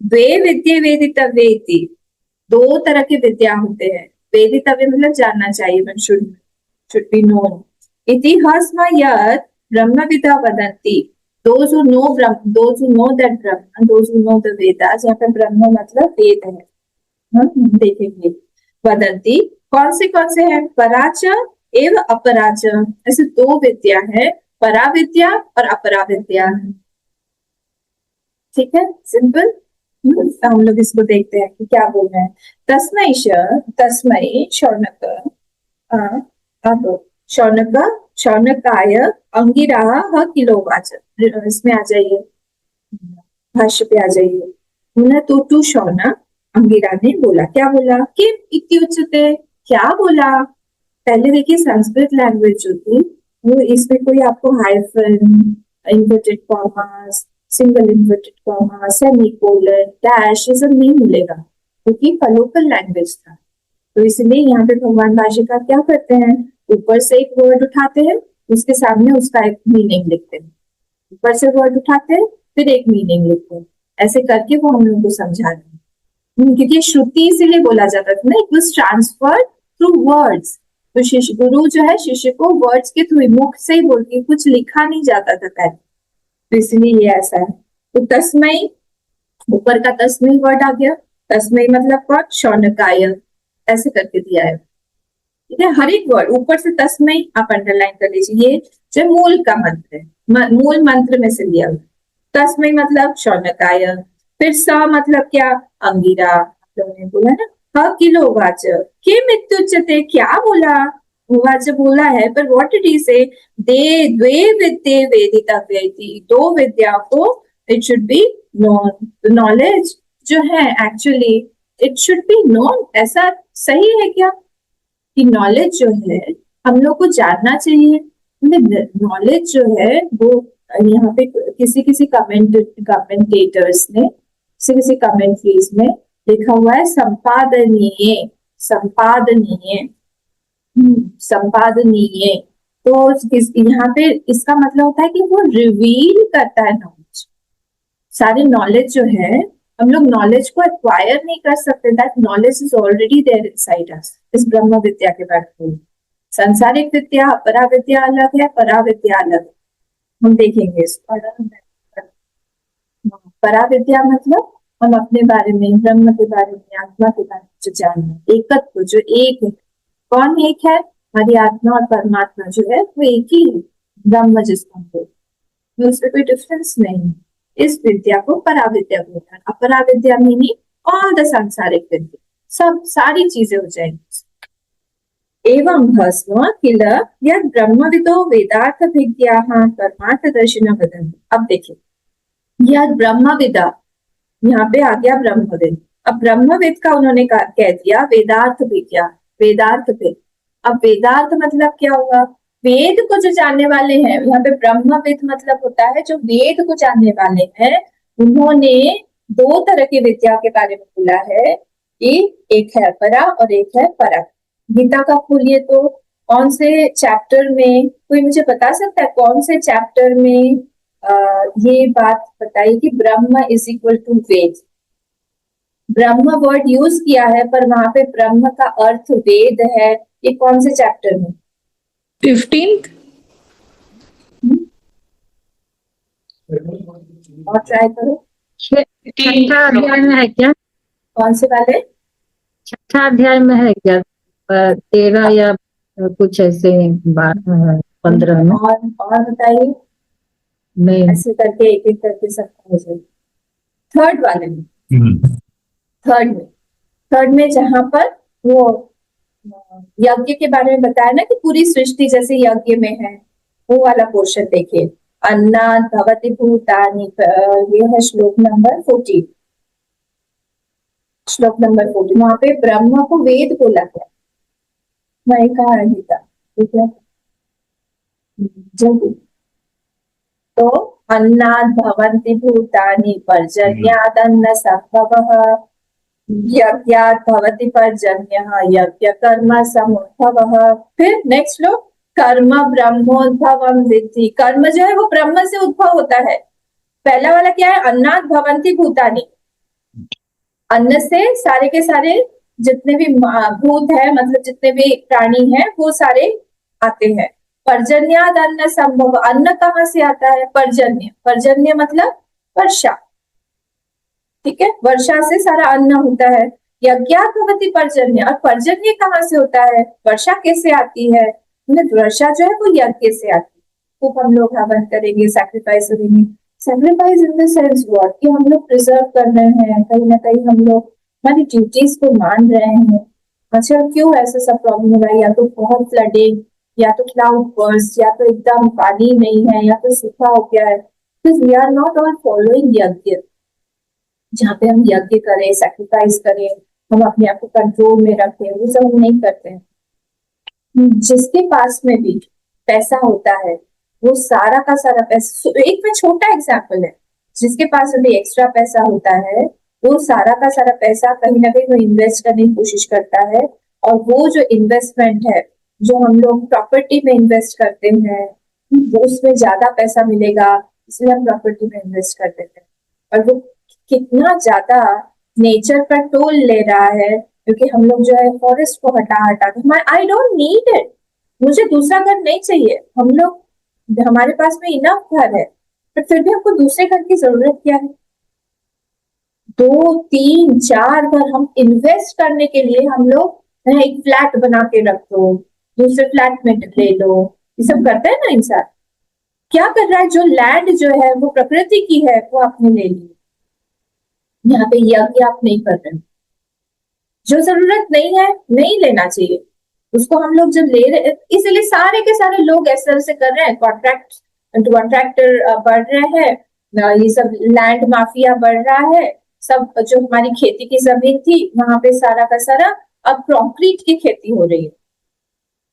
द्वे विद्ये वेदितव्ये इति, दो तरह के विद्या होते हैं। वेदितव्य मतलब जानना चाहिए, वन शुड बी नोन। इतिहासमा यत् ब्रह्मविदा वदन्ति, those who know those who know that Brahma, those who know the Vedas, यहाँ पे ब्रह्म मतलब वेद है, हम देखेंगे। वदन्ति कौन से हैं? पराच एवं अपराच, ऐसे दो विद्या है, परा विद्या और अपरा विद्या। ठीक है, सिंपल। हम लोग इसको देखते हैं कि क्या बोल रहे हैं। तस्मै शौनक, अब शौनक शौनकाय अंगिरा किलोवाच, इसमें आ जाइए, भाष्य पे आ जाइए। न तो तू शौनक, अंगिरा ने बोला, क्या बोला? किम इति उच्यते, क्या बोला? पहले देखिए संस्कृत लैंग्वेज जो थी वो, इसमें कोई आपको hyphen, inverted commas, single inverted comma, semicolon, dash, ये सब नहीं मिलेगा, क्योंकि लोकल लैंग्वेज था। तो इसलिए यहाँ पे भगवान भाष्यकार क्या करते हैं? ऊपर से एक वर्ड उठाते हैं, उसके सामने उसका एक मीनिंग लिखते हैं, ऊपर से वर्ड उठाते हैं फिर एक मीनिंग लिखते हैं, ऐसे करके वो हम लोग को समझा रहे हैं। क्योंकि श्रुति इसीलिए बोला जाता था ना, it was transferred through words. तो शिष्य, गुरु जो है शिष्य को वर्ड्स के थ्रू, मुख से ही बोलती, कुछ लिखा नहीं जाता था पहले, तो इसलिए ये ऐसा है। तो तस्मै, ऊपर का तस्मै वर्ड आ गया, तस्मै मतलब कौन? शौनकाय, ऐसे करके दिया है। ठीक है, हर एक वर्ड ऊपर से तस्मै आप अंडरलाइन कर लीजिए, ये जो मूल का मंत्र है, मूल मंत्र में से लिया हुआ। तस्मै मतलब शौनकाय, फिर स मतलब क्या? अंगिरा, लोगों ने बोला ना, ह किलो उवाच, किम इत्युच्यते, क्या बोला? उवाच बोला है, पर व्हाट डिड ही से? दे द्वे विद्ये वेदितव्ये, दो विद्या को it should be known, knowledge जो है actually it should be known, ऐसा सही है क्या कि नॉलेज जो है हम लोग को जानना चाहिए? नॉलेज जो है वो यहाँ पे किसी किसी कमेंटेटर्स ने, किसी कमेंट्रीज में लिखा हुआ है संपादनीय, संपादनीय, संपादनीय। तो यहाँ पे इसका मतलब होता है कि वो रिवील करता है नॉलेज, सारे नॉलेज जो है, हम लोग नॉलेज को एक्वायर नहीं कर सकते, that knowledge is already there inside us. इस ब्रह्म विद्या के बारे में, सांसारिक विद्या अपरा विद्या अलग है, परा विद्या अलग है, हम देखेंगे इसको। परा विद्या मतलब हम अपने बारे में, ब्रह्म के बारे में, आत्मा के बारे में जो जानना, एकत्व जो एक है। कौन एक है? हमारी आत्मा और परमात्मा जो है वो एक ही है, ब्रह्म जिसको हम बोलते हैं, उसमें कोई डिफरेंस नहीं है। इस विद्या को पराविद्या बोलते हैं। अपरा विद्या मीनिंग ऑल द सांसारिक विद्या, सब सारी चीजें हो जाएंगी। एवं भस्म किल यद ब्रह्मविदो वेदार्थ विद्याः परमार्थदर्शिनः वदन्ति। अब देखिए, यद ब्रह्मविदा, यहाँ पे आ गया ब्रह्मविद। अब ब्रह्मविद का उन्होंने कह दिया वेदार्थ विद्या, वेदार्थ विद। अब वेदार्थ मतलब क्या हुआ? वेद को जो जानने वाले हैं, यहाँ पे ब्रह्मविद मतलब होता है जो वेद को जानने वाले हैं। उन्होंने दो तरह की विद्या के बारे में बोला है कि एक है अपरा और एक है परक। गीता का खोलिए तो कौन से चैप्टर में, कोई मुझे बता सकता है कौन से चैप्टर में ये बात बताई कि ब्रह्म is equal to Veda? Brahma word use किया है पर वहां पे ब्रह्म का अर्थ वेद है, ये कौन से चैप्टर में? 15th। और ट्राई करो, छठा अध्याय में है क्या? कौन से वाले? छठा अध्याय में है क्या? 13 या कुछ ऐसे 15 में। और बताइए, नहीं, ऐसे करके एक एक करके सबका हो जाए। थर्ड वाले में, थर्ड में जहां पर वो यज्ञ के बारे में बताया ना कि पूरी सृष्टि जैसे यज्ञ में है, वो वाला पोर्शन देखिए। अन्नात् भवति भूतानि, ये है श्लोक नंबर 14। श्लोक नंबर 14 वहां पे ब्रह्म को वेद बोला गया, मैं कहा नहीं था, ठीक है। जल्दी, तो अन्नात् भवन्ति भूतानि पर्जन्यात् अन्न संभवः, यज्ञात् भवति पर्जन्यः यज्ञ कर्म समुद्भवः। फिर नेक्स्ट श्लोक, कर्म ब्रह्मोद्भवं विद्धि, कर्म जो है वो ब्रह्म से उद्भव होता है। पहला वाला क्या है, अन्नात् भवन्ति भूतानि, अन्न से सारे के सारे जितने भी भूत है, मतलब जितने भी प्राणी हैं वो सारे आते हैं। पर्जन्याद अन्न संभव, अन्न कहाँ से आता है, पर्जन्य, पर्जन्य मतलब वर्षा, ठीक है, वर्षा से सारा अन्न होता है। यज्ञात् भवति पर्जन्य, और पर्जन्य कहाँ से होता है, वर्षा कैसे आती है, वर्षा जो है वो यज्ञ से आती है। खूब हम लोग हवन करेंगे, सैक्रिफाइस करेंगे, sacrifice in the sense what, कि हम लोग प्रिजर्व कर रहे हैं, कहीं ना कहीं हम लोग हमारी ड्यूटीज को मान रहे हैं। अच्छा, क्यों ऐसा सब प्रॉब्लम हो रहा है, या तो बहुत फ्लडिंग, या तो क्लाउड बर्स्ट, या तो एकदम पानी नहीं है, या तो सूखा हो गया है, we are not all following यज्ञ, जहाँ पे हम यज्ञ करें, सैक्रिफाइस करें, हम अपने आप को कंट्रोल में रखें, वो सब हम नहीं करते हैं। जिसके पास में भी पैसा होता है वो सारा का सारा पैसा, एक में छोटा एग्जाम्पल है, जिसके पास अभी एक्स्ट्रा पैसा होता है वो सारा का सारा पैसा कहीं ना कहीं वो इन्वेस्ट करने की कोशिश करता है, और वो जो इन्वेस्टमेंट है, जो हम लोग प्रॉपर्टी में इन्वेस्ट करते हैं, वो उसमें ज्यादा पैसा मिलेगा, इसलिए हम प्रॉपर्टी में इन्वेस्ट कर देते हैं, और वो कितना ज्यादा नेचर पर टोल ले रहा है, क्योंकि हम लोग जो है फॉरेस्ट को हटा हटा के, आई डोंट नीड इट, मुझे दूसरा घर नहीं चाहिए, हम लोग, हमारे पास में इनफ घर है, पर फिर भी हमको दूसरे घर की जरूरत क्या है, 2 3 4 घर हम इन्वेस्ट करने के लिए हम लोग एक फ्लैट बना के रख दो, दूसरे फ्लैट में ले लो, ये सब करते हैं ना इंसान। क्या कर रहा है, जो लैंड जो है वो प्रकृति की है वो आपने ले ली, यहाँ पे यज्ञ आप नहीं कर रहे, जो जरूरत नहीं है नहीं लेना चाहिए उसको, हम लोग जब ले रहे, इसलिए सारे के सारे लोग ऐसे ऐसे कर रहे हैं, कॉन्ट्रैक्टर बढ़ रहे हैं, ये सब लैंड माफिया बढ़ रहा है, सब जो हमारी खेती की जमीन थी वहां पे सारा का सारा अब कंक्रीट की खेती हो रही है,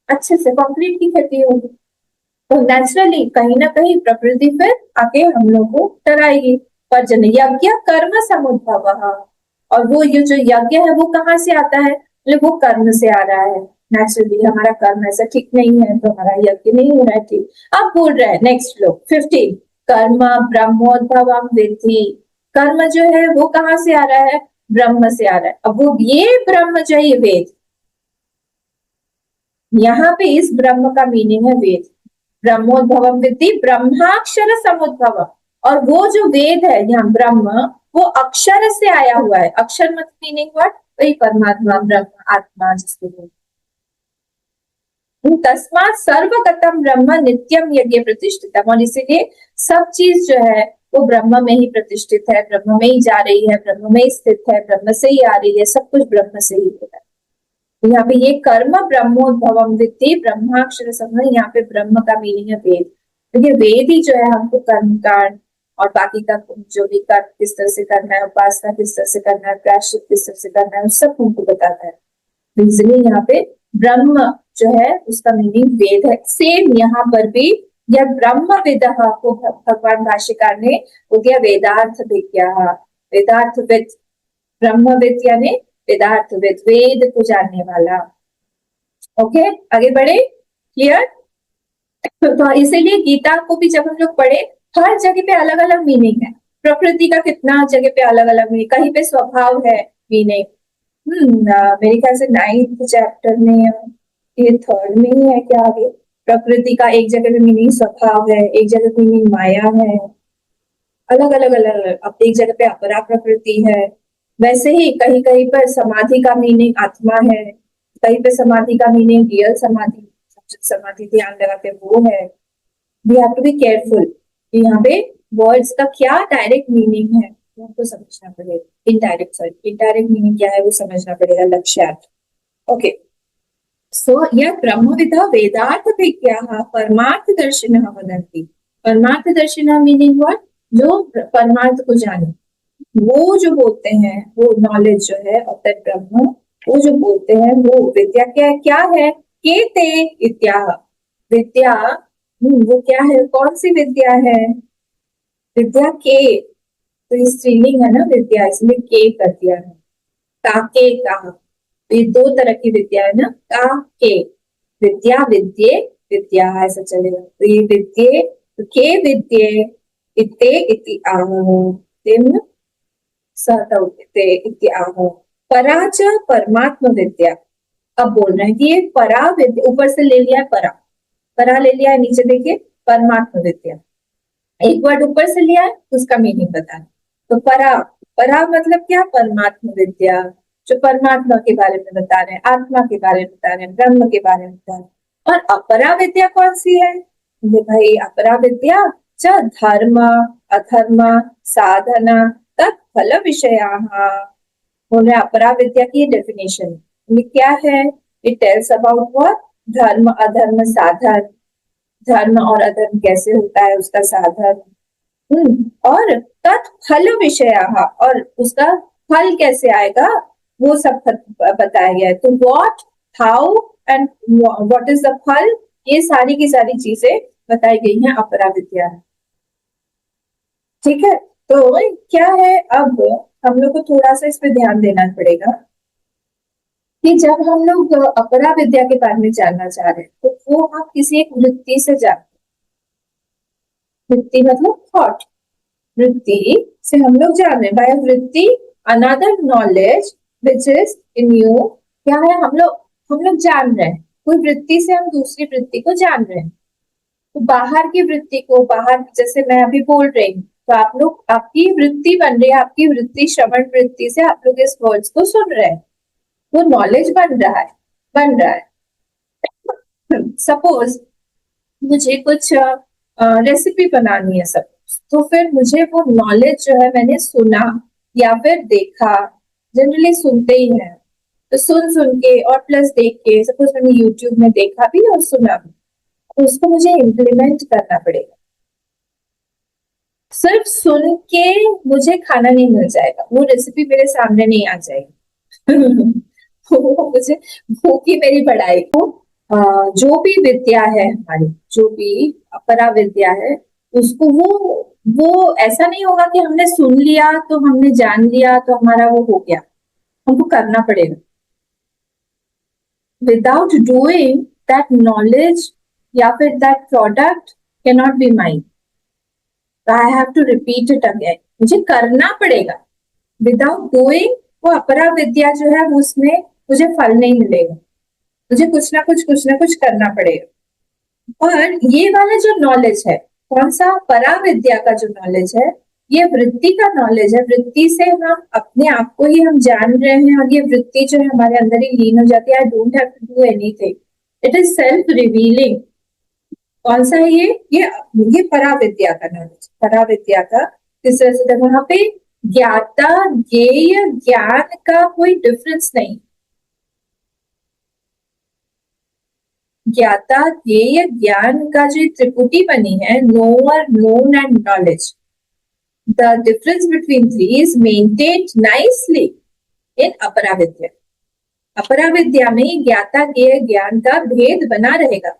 अच्छे से कंक्रीट की खेती होगी, तो नेचुरली कहीं ना कहीं प्रकृति फिर आके हम लोग को डराएगी। पर्जन्य यज्ञ कर्म समुद्भव, और वो ये जो यज्ञ है वो कहाँ से आता है, वो कर्म से आ रहा है, नेचुरली हमारा कर्म ऐसा ठीक नहीं है तो हमारा यज्ञ नहीं हो रहा है ठीक। अब बोल रहे हैं नेक्स्ट श्लोक 15, कर्म ब्रह्मोद्भवम विद्धि, कर्म जो है वो कहाँ से आ रहा है, ब्रह्म से आ रहा है। अब वो ये ब्रह्म जो है ये वेद, यहाँ पे इस ब्रह्म का मीनिंग है वेद, ब्रह्मोद्भवम विद्धि ब्रह्माक्षर समुद्भवम, और वो जो वेद है यहाँ ब्रह्म वो अक्षर से आया हुआ है, अक्षर मत मीनिंग व्हाट, वही परमात्मा ब्रह्म आत्मा जिसको बोलते, तस्मात् सर्वगतम ब्रह्म नित्यम यज्ञ प्रतिष्ठितम, और इसीलिए सब चीज जो है वो ब्रह्म में ही प्रतिष्ठित है, ब्रह्म में ही जा रही है, ब्रह्म में ही स्थित है, ब्रह्म से ही आ रही है, सब कुछ ब्रह्म से ही हो रहा है। यहाँ पे ये कर्म ब्रह्मोद्भवम विद्धि ब्रह्माक्षर समय, यहाँ पे ब्रह्म का मीनिंग है वेद, तो ये वेद ही जो है हमको कर्म कांड और बाकी का जो भी कर्म किस तरह से करना है, उपासना किस तरह से करना है, प्रायश्चित किस तरह से करना है, सब हमको बताता है। इसलिए यहाँ पे ब्रह्म जो है उसका मीनिंग वेद है। सेम यहाँ पर भी यह ब्रह्म विद को भगवान भाष्यकार ने वो दिया वेदार्थ विज्ञा, वेदार्थ विद, ब्रह्मविद यानी वेदार्थ विद, वेद को जानने वाला। ओके, आगे बढ़े, क्लियर। तो इसीलिए गीता को भी जब हम लोग पढ़े, हर जगह पे अलग अलग मीनिंग है, प्रकृति का कितना जगह पे अलग अलग मीनिंग, कहीं पे स्वभाव है मीनिंग, मेरे ख्याल से 9th चैप्टर में, ये 3rd में ही है क्या, आगे प्रकृति का एक जगह पे मीनिंग स्वभाव है, एक जगह मीनिंग माया है, अलग अलग अलग अलग, अब एक जगह पे अपरा प्रकृति है, वैसे ही कहीं कहीं पर समाधि का मीनिंग आत्मा है, कहीं पे समाधि का मीनिंग रियल समाधि, समाधि ध्यान लगाते वो है। We have to be careful, यहाँ पे वर्ड्स का क्या डायरेक्ट मीनिंग है वो हमको समझना पड़ेगा, इनडायरेक्ट मीनिंग क्या है वो समझना पड़ेगा, लक्ष्यार्थ। ओके, सो यह ब्रह्मविद वेदार्थ विज्ञा परमार्थ दर्शिनः वदन्ति, परमार्थदर्शिना मीनिंग व्हाट, जो परमार्थ को जाने, वो जो बोलते हैं, वो नॉलेज जो है ऑफ दैट ब्रह्म, वो जो बोलते हैं वो विद्या क्या है, के ते इत्याह, विद्या, वो क्या है, कौन सी विद्या है, विद्या के, तो ये स्त्रीलिंग है ना विद्या, इसलिए के कर दिया है, काके कहा, तो ये दो तरह की विद्या है ना, का के, विद्या विद्ये विद्या ऐसा चलेगा, तो ये विद्ये, तो के विद्ये इत्ते इति आहो, तेम सतौते इति आहो, परा च परमात्म विद्या। अब बोल रहे हैं कि ये परा विद्या, ऊपर से ले लिया है परा, परा ले लिया है, नीचे देखिए परमात्म विद्या, एक वर्ड ऊपर से लिया है, उसका मीनिंग बता, तो परा, परा मतलब क्या, परमात्म विद्या, जो परमात्मा के बारे में बता रहे हैं, आत्मा के बारे में बता रहे हैं, ब्रह्म के बारे में बता रहे हैं। और अपरा विद्या कौन सी है, ये भाई अपरा विद्या च धर्म अधर्म साधना तत्फल विषया, बोल रहे अपरा विद्या की डेफिनेशन, ये क्या है, इट टेल्स अबाउट व्हाट, धर्म अधर्म साधन, धर्म और अधर्म कैसे होता है, उसका साधन, और तत्फल विषय, और उसका फल कैसे आएगा, वो सब बताया गया है, तो what, how and what is the फल, ये सारी की सारी चीजें बताई गई हैं अपरा विद्या, ठीक है। तो क्या है, अब हम लोग को थोड़ा सा इस पे ध्यान देना पड़ेगा कि जब हम लोग अपरा विद्या के बारे में जानना चाह रहे हैं, तो वो हम किसी एक वृत्ति से जानते हैं, वृत्ति मतलब थॉट, वृत्ति से हम लोग जान रहे हैं, बाय वृत्ति another knowledge which is in you, क्या है, हम लोग जान रहे हैं, कोई वृत्ति से हम दूसरी वृत्ति को जान रहे हैं, तो बाहर की वृत्ति को, बाहर जैसे मैं अभी बोल रही हूँ, तो आप लोग, आपकी वृत्ति बन रही है, आपकी वृत्ति श्रवण वृत्ति से आप लोग इस वर्ड्स को सुन रहे हैं, वो नॉलेज बन रहा है, बन रहा है। सपोज मुझे कुछ रेसिपी बनानी है सब, तो फिर मुझे वो नॉलेज जो है, मैंने सुना या फिर देखा, जनरली सुनते ही हैं, तो सुन के और प्लस देख के, सपोज मैंने यूट्यूब में देखा भी और सुना भी, तो उसको मुझे इम्प्लीमेंट करना पड़ेगा, सिर्फ सुन के मुझे खाना नहीं मिल जाएगा, वो रेसिपी मेरे सामने नहीं आ जाएगी। वो मुझे भूख ही मेरी बढ़ाई को, जो भी विद्या है हमारी, जो भी अपरा विद्या है, उसको वो ऐसा नहीं होगा कि हमने सुन लिया तो हमने जान लिया तो हमारा वो हो गया, हमको करना पड़ेगा, विदाउट डूइंग दैट नॉलेज या फिर that product can not be mine, I have to repeat it again, मुझे करना पड़ेगा, विदाउट डूइंग वो अपरा विद्या जो है उसमें मुझे फल नहीं मिलेगा, मुझे कुछ ना कुछ करना पड़ेगा। और ये वाला जो नॉलेज है, कौन सा, परा विद्या का जो नॉलेज है, ये वृत्ति का नॉलेज है, वृत्ति से हम अपने आप को ही हम जान रहे हैं, और ये वृत्ति जो है हमारे अंदर ही लीन हो जाती है, I don't have to do anything, it is self revealing. कौन सा है ये परा विद्या का नॉलेज, परा विद्या का, इस तरह से वहां पे ज्ञाता ज्ञेय ज्ञान का कोई डिफरेंस नहीं, ज्ञाता ज्ञेय ज्ञान का जो त्रिपुटी बनी है, knower known and knowledge, the difference between three is maintained nicely in अपरा विद्या, अपरा विद्या में ज्ञाता ज्ञेय ज्ञान का भेद बना रहेगा,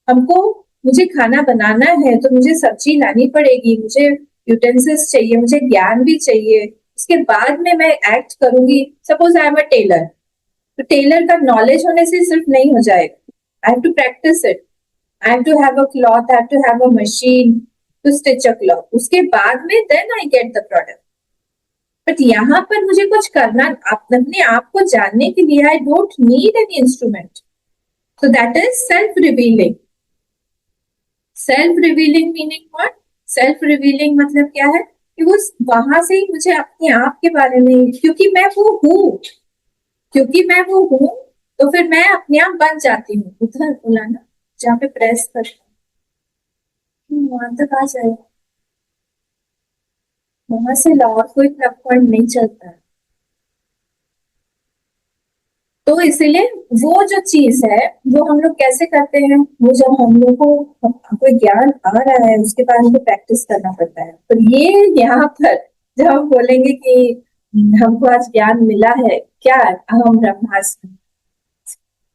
हमको, मुझे खाना बनाना है तो मुझे सब्जी लानी पड़ेगी, मुझे यूटेंसिल्स चाहिए, मुझे ज्ञान भी चाहिए, उसके बाद में मैं एक्ट करूंगी, suppose I am a tailor, तो टेलर का नॉलेज होने से सिर्फ नहीं हो जाएगा, I have to practice it. I have to have a cloth. I have to have a machine to stitch a cloth. उसके बाद में then I get the product. But यहाँ पर मुझे कुछ करना, अपने आप को जानने के लिए I don't need any instrument. So that is self-revealing. Self-revealing meaning what? Self-revealing मतलब क्या है कि वो वहां से ही मुझे अपने आप के बारे में, क्योंकि मैं वो हूँ, तो फिर मैं अपने आप बन जाती हूँ, उधर बुलाना जहाँ पे प्रेस करता हूँ वहां तक आ जाएगा, वहां से और कोई प्लग पॉइंट नहीं चलता है, तो इसीलिए वो जो चीज है वो हम लोग कैसे करते हैं, वो जब हम लोग को कोई ज्ञान आ रहा है उसके बाद हमको प्रैक्टिस करना पड़ता है। तो ये यहाँ पर जब हम बोलेंगे कि हमको आज ज्ञान मिला है, क्या अहम ब्रह्मास्मि,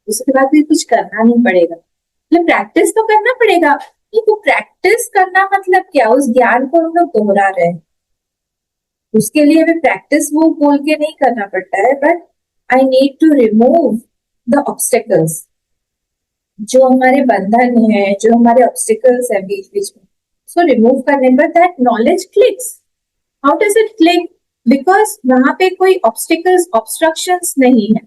उसके बाद भी कुछ करना नहीं पड़ेगा, मतलब प्रैक्टिस तो करना पड़ेगा। तो प्रैक्टिस करना मतलब क्या, उस ज्ञान को हम लोग दोहरा रहे हैं, उसके लिए हमें प्रैक्टिस वो बोल के नहीं करना पड़ता है, but I need to remove the obstacles, जो हमारे बंधन है, जो हमारे ऑब्स्टेकल्स है बीच बीच में, सो रिमूव करने पर that knowledge clicks. How does it click, because वहां पे कोई ऑब्स्टेकल्स ऑब्स्ट्रक्शंस नहीं है,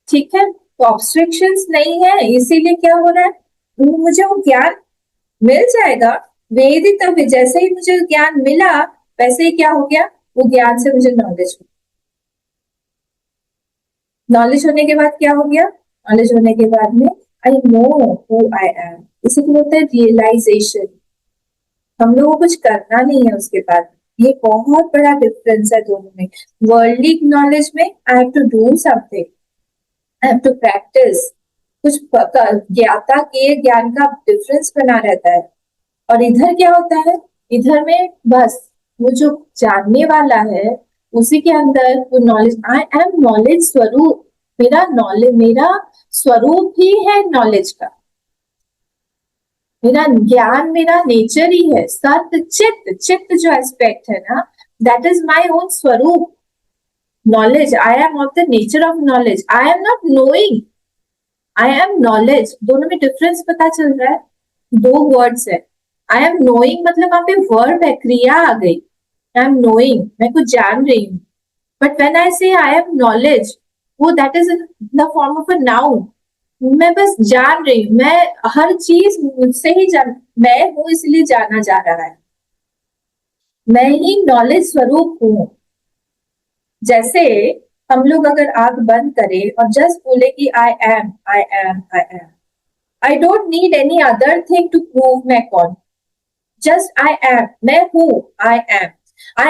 ठीक है, तो ऑब्स्ट्रक्शंस नहीं है, इसीलिए क्या हो रहा है, मुझे वो ज्ञान मिल जाएगा। वेदितव्य, जैसे ही मुझे ज्ञान मिला वैसे ही क्या हो गया, वो ज्ञान से मुझे नॉलेज हो, नॉलेज होने के बाद क्या हो गया, नॉलेज होने के बाद में I know who I am, इसे क्या होता है रियलाइजेशन। हम लोगों को कुछ करना नहीं है उसके बाद, ये बहुत बड़ा डिफरेंस है दोनों में। वर्ल्डली नॉलेज में I have to do something, I have to practise, कुछ ज्ञाता के ज्ञान का डिफरेंस बना रहता है। और इधर क्या होता है, इधर में बस वो जो जानने वाला है उसी के अंदर वो नॉलेज, आई एम नॉलेज स्वरूप, मेरा नॉलेज, मेरा स्वरूप ही है नॉलेज का, मेरा ज्ञान मेरा नेचर ही है, सत्य चित्त, चित्त जो एस्पेक्ट है ना, दैट इज माय ओन स्वरूप। Knowledge, I am of the nature of knowledge, I am not knowing, I am knowledge, दोनों में डिफरेंस पता चल रहा है, दो वर्ड्स है। आई एम नोइंग मतलब वहां पे वर्ब है, क्रिया आ गई, आई एम नोइंग, मैं कुछ जान रही हूँ, बट व्हेन आई से आई एम नॉलेज, वो that is in the form of a noun, मैं बस जान रही हूँ, मैं हर चीज मुझसे ही जान, मैं हूँ इसलिए जाना जा रहा है, मैं ही नॉलेज स्वरूप हूँ। जैसे हम लोग अगर आंख बंद करें और जस्ट बोले कि I am, I am, I am, I don't need any other thing to prove मैं कौन, जस्ट आई एम, मैं हूँ, आई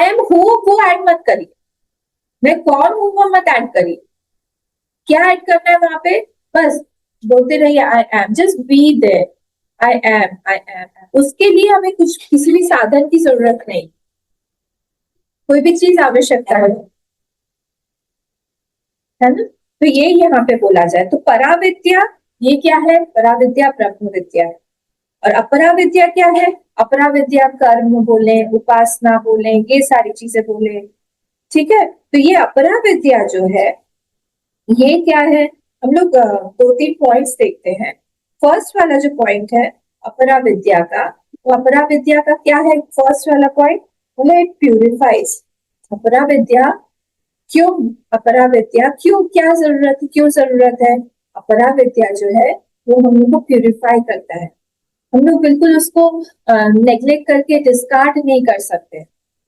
एम हूँ, वो ऐड मत करिए, मैं कौन हूँ वो मत ऐड करिए, क्या ऐड करना है वहां पे, बस बोलते रहिए I am, just be there, I am, I am, उसके लिए हमें कुछ किसी भी साधन की जरूरत नहीं, कोई भी चीज आवश्यकता है ना। तो ये यहाँ पे बोला जाए तो पराविद्या, ये क्या है, पराविद्या ब्रह्म विद्या है, और अपरा विद्या क्या है, अपरा विद्या कर्म बोले, उपासना बोले, ये सारी चीजें बोले, ठीक है। तो ये अपरा विद्या जो है ये क्या है, हम लोग दो तीन पॉइंट्स देखते हैं। फर्स्ट वाला जो पॉइंट है अपरा विद्या का, वो अपरा विद्या का क्या है, फर्स्ट वाला पॉइंट बोले इट प्यूरिफाइज। अपरा विद्या क्यों, अपरा विद्या क्यों, क्या जरूरत है, क्यों जरूरत है, अपरा विद्या जो है वो हम लोग को प्यूरिफाई करता है, हम लोग बिल्कुल उसको नेग्लेक्ट करके डिस्कार्ड नहीं कर सकते।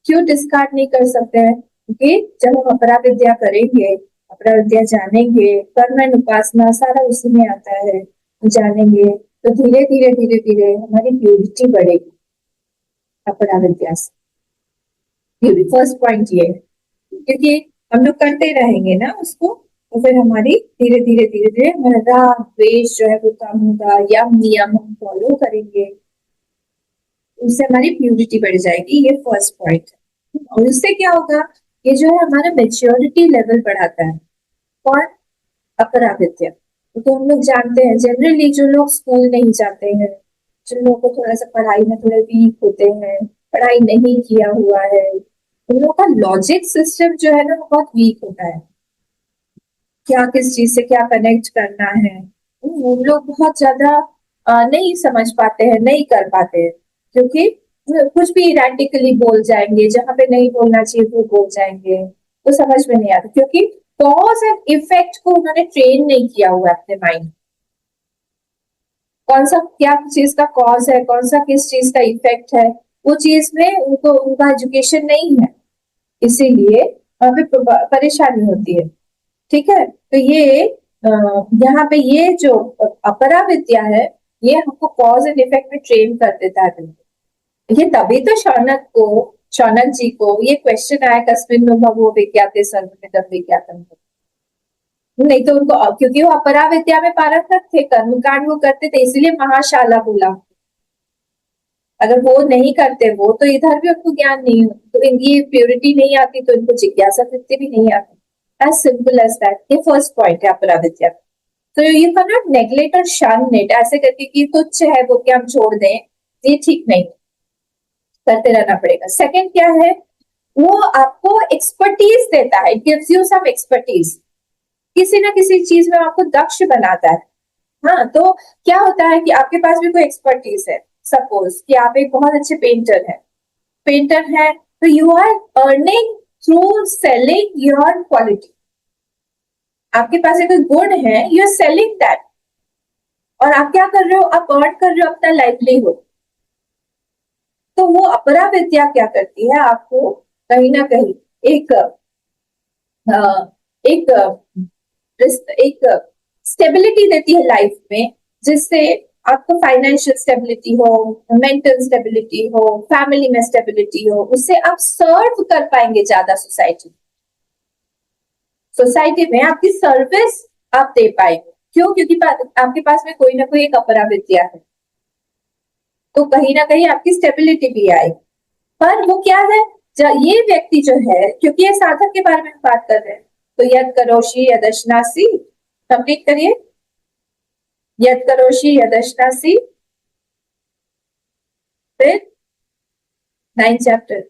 क्यों डिस्कार्ड नहीं कर सकते हैं, क्योंकि जब हम अपरा विद्या करेंगे, अपरा विद्या जानेंगे, कर्म एंड उपासना सारा उसी में आता है, जानेंगे तो धीरे धीरे धीरे धीरे हमारी प्यूरिटी बढ़ेगी अपरा विद्या से। फर्स्ट पॉइंट ये है, क्योंकि हम लोग करते रहेंगे ना उसको, तो फिर हमारी धीरे धीरे धीरे धीरे हमारा राग द्वेष जो है वो कम होगा, यम नियम हम फॉलो करेंगे, उससे हमारी प्यूरिटी बढ़ जाएगी, ये फर्स्ट पॉइंट है। और उससे क्या होगा, ये जो है हमारा मेच्योरिटी लेवल बढ़ाता है, और अपरा विद्या तो हम लोग जानते हैं जनरली जो लोग स्कूल नहीं जाते हैं, जिन लोगों को थोड़ा सा पढ़ाई में थोड़े वीक होते हैं, पढ़ाई नहीं किया हुआ है, उन लोगों का लॉजिक सिस्टम जो है ना वो बहुत वीक होता है, क्या किस चीज से क्या कनेक्ट करना है, उन लोग बहुत ज्यादा नहीं समझ पाते हैं, नहीं कर पाते हैं, क्योंकि कुछ भी इराटिकली बोल जाएंगे, जहां पे नहीं बोलना चाहिए वो बोल जाएंगे, तो समझ में नहीं आता, क्योंकि कॉज एंड इफेक्ट को उन्होंने ट्रेन नहीं किया हुआ है अपने माइंड, कौन सा क्या चीज का कॉज है, कौन सा किस चीज का इफेक्ट है, वो चीज में उनको उनका एजुकेशन नहीं है, इसीलिए वहां पे परेशानी होती है, ठीक है। तो ये यहाँ पे ये जो अपरा विद्या है ये हमको कॉज एंड इफेक्ट में ट्रेन कर देता है, ये तभी तो शौनक को शौनक जी को ये क्वेश्चन आया, कस्मिन् नो भगवो विज्ञाते सर्वमिदं विज्ञातम्। नहीं तो उनको, क्योंकि वो अपरा विद्या में पारंगत थे, कर्मकांड वो करते थे, इसलिए महाशाला बोला। अगर वो नहीं करते वो, तो इधर भी उनको ज्ञान नहीं होता, तो इनकी प्योरिटी नहीं आती, तो इनको जिज्ञासा वृत्ति भी नहीं आती। As simple as that. ये फर्स्ट पॉइंट है अपरा विद्या। तो यू कैन नॉट नेग्लेक्ट और शन इट, ऐसे करके कि तुच्छ है वो क्या हम छोड़ दें, ये ठीक नहीं, करते रहना पड़ेगा। सेकंड क्या है, वो आपको एक्सपर्टीज देता है, it gives you some expertise, किसी ना किसी चीज में आपको दक्ष बनाता है। हाँ, तो क्या होता है कि आपके पास भी कोई एक्सपर्टीज है, सपोज कि आप एक बहुत अच्छे पेंटर है, तो you are earning through selling your quality. आपके पास एक गुण है, यू आर सेलिंग दैट, और आप क्या कर रहे हो, आप अर्न कर रहे हो अपना लाइवलीहुड। तो वो अपरा विद्या क्या करती है, आपको कहीं ना कहीं एक स्टेबिलिटी देती है लाइफ में, जिससे आपको फाइनेंशियल स्टेबिलिटी हो, मेंटल स्टेबिलिटी हो, फैमिली में स्टेबिलिटी हो, उससे आप सर्व कर पाएंगे ज्यादा सोसाइटी में आपकी सर्विस आप दे पाएंगे। क्यों? क्योंकि आपके पास में कोई ना कोई एक अपरा विद्या है, तो कहीं ना कहीं आपकी स्टेबिलिटी भी आएगी। पर वो क्या है, ये व्यक्ति जो है, क्योंकि ये साधक के बारे में बात कर रहे हैं, तो यद करोषि यदश्नासि, कंप्लीट करिए। यद करोषि यदश्नासि, फिर 9th चैप्टर।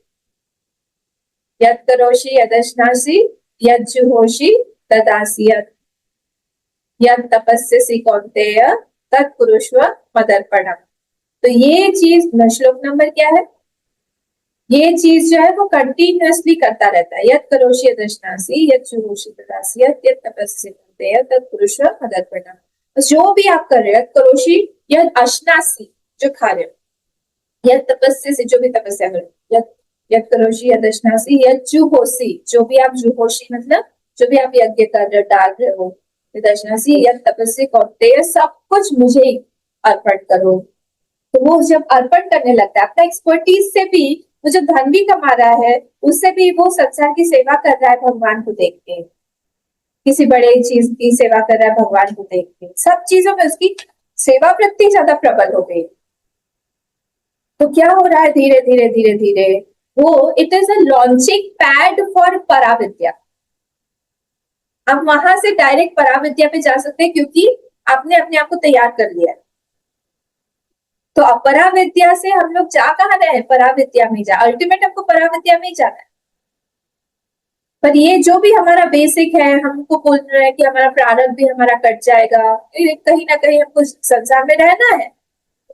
यद करोषि यदश्नासि यद जुहोषि तदास्यत्, यद तपस्यसि कौन्तेय तत् कुरुष्व मदर्पणम्। तो ये चीज, श्लोक नंबर क्या है, ये चीज जो है वो कंटिन्यूअसली करता रहता है। यद करोषि यदश्नासि यद जुहोषि तदास्यत्, यद तपस्यसि कौन्तेय तत् कुरुष्व मदर्पणम्। जो भी आप कर रहे हो, करोषि यद अश्नासी, जो खा रहे हो, यद तपस्यसि, जो भी तपस्या कर रहे हो, यद करोषि यद अश्नासी यद जुहोषि, जो भी आप जुहोषि मतलब जो भी आप यज्ञ कर रहे हो, डाल रहे हो, यद अश्नासी यद तपस्या कौन्तेय, सब कुछ मुझे अर्पण करो। तो वो जब अर्पण करने लगता है, अपना एक्सपर्टीज से भी, वो जो धन भी कमा रहा है उससे भी वो संसार की सेवा कर रहा है भगवान को देख के, किसी बड़े चीज की सेवा कर रहा है भगवान को देख के, सब चीजों में उसकी सेवा वृत्ति ज्यादा प्रबल हो गई। तो क्या हो रहा है, धीरे धीरे धीरे धीरे वो, it is a launching pad for paravidya. अब वहां से डायरेक्ट पराविद्या पे जा सकते हैं, क्योंकि आपने अपने आप को तैयार कर लिया है। तो अपरा विद्या से हम लोग जा कहाँ रहे हैं, पराविद्या में जा, अल्टीमेट हमको पराविद्या में ही जाना है। पर ये जो भी हमारा बेसिक है, हमको बोल रहे हैं कि हमारा प्रारब्ध भी हमारा कट जाएगा, कहीं ना कहीं हमको संसार में रहना है,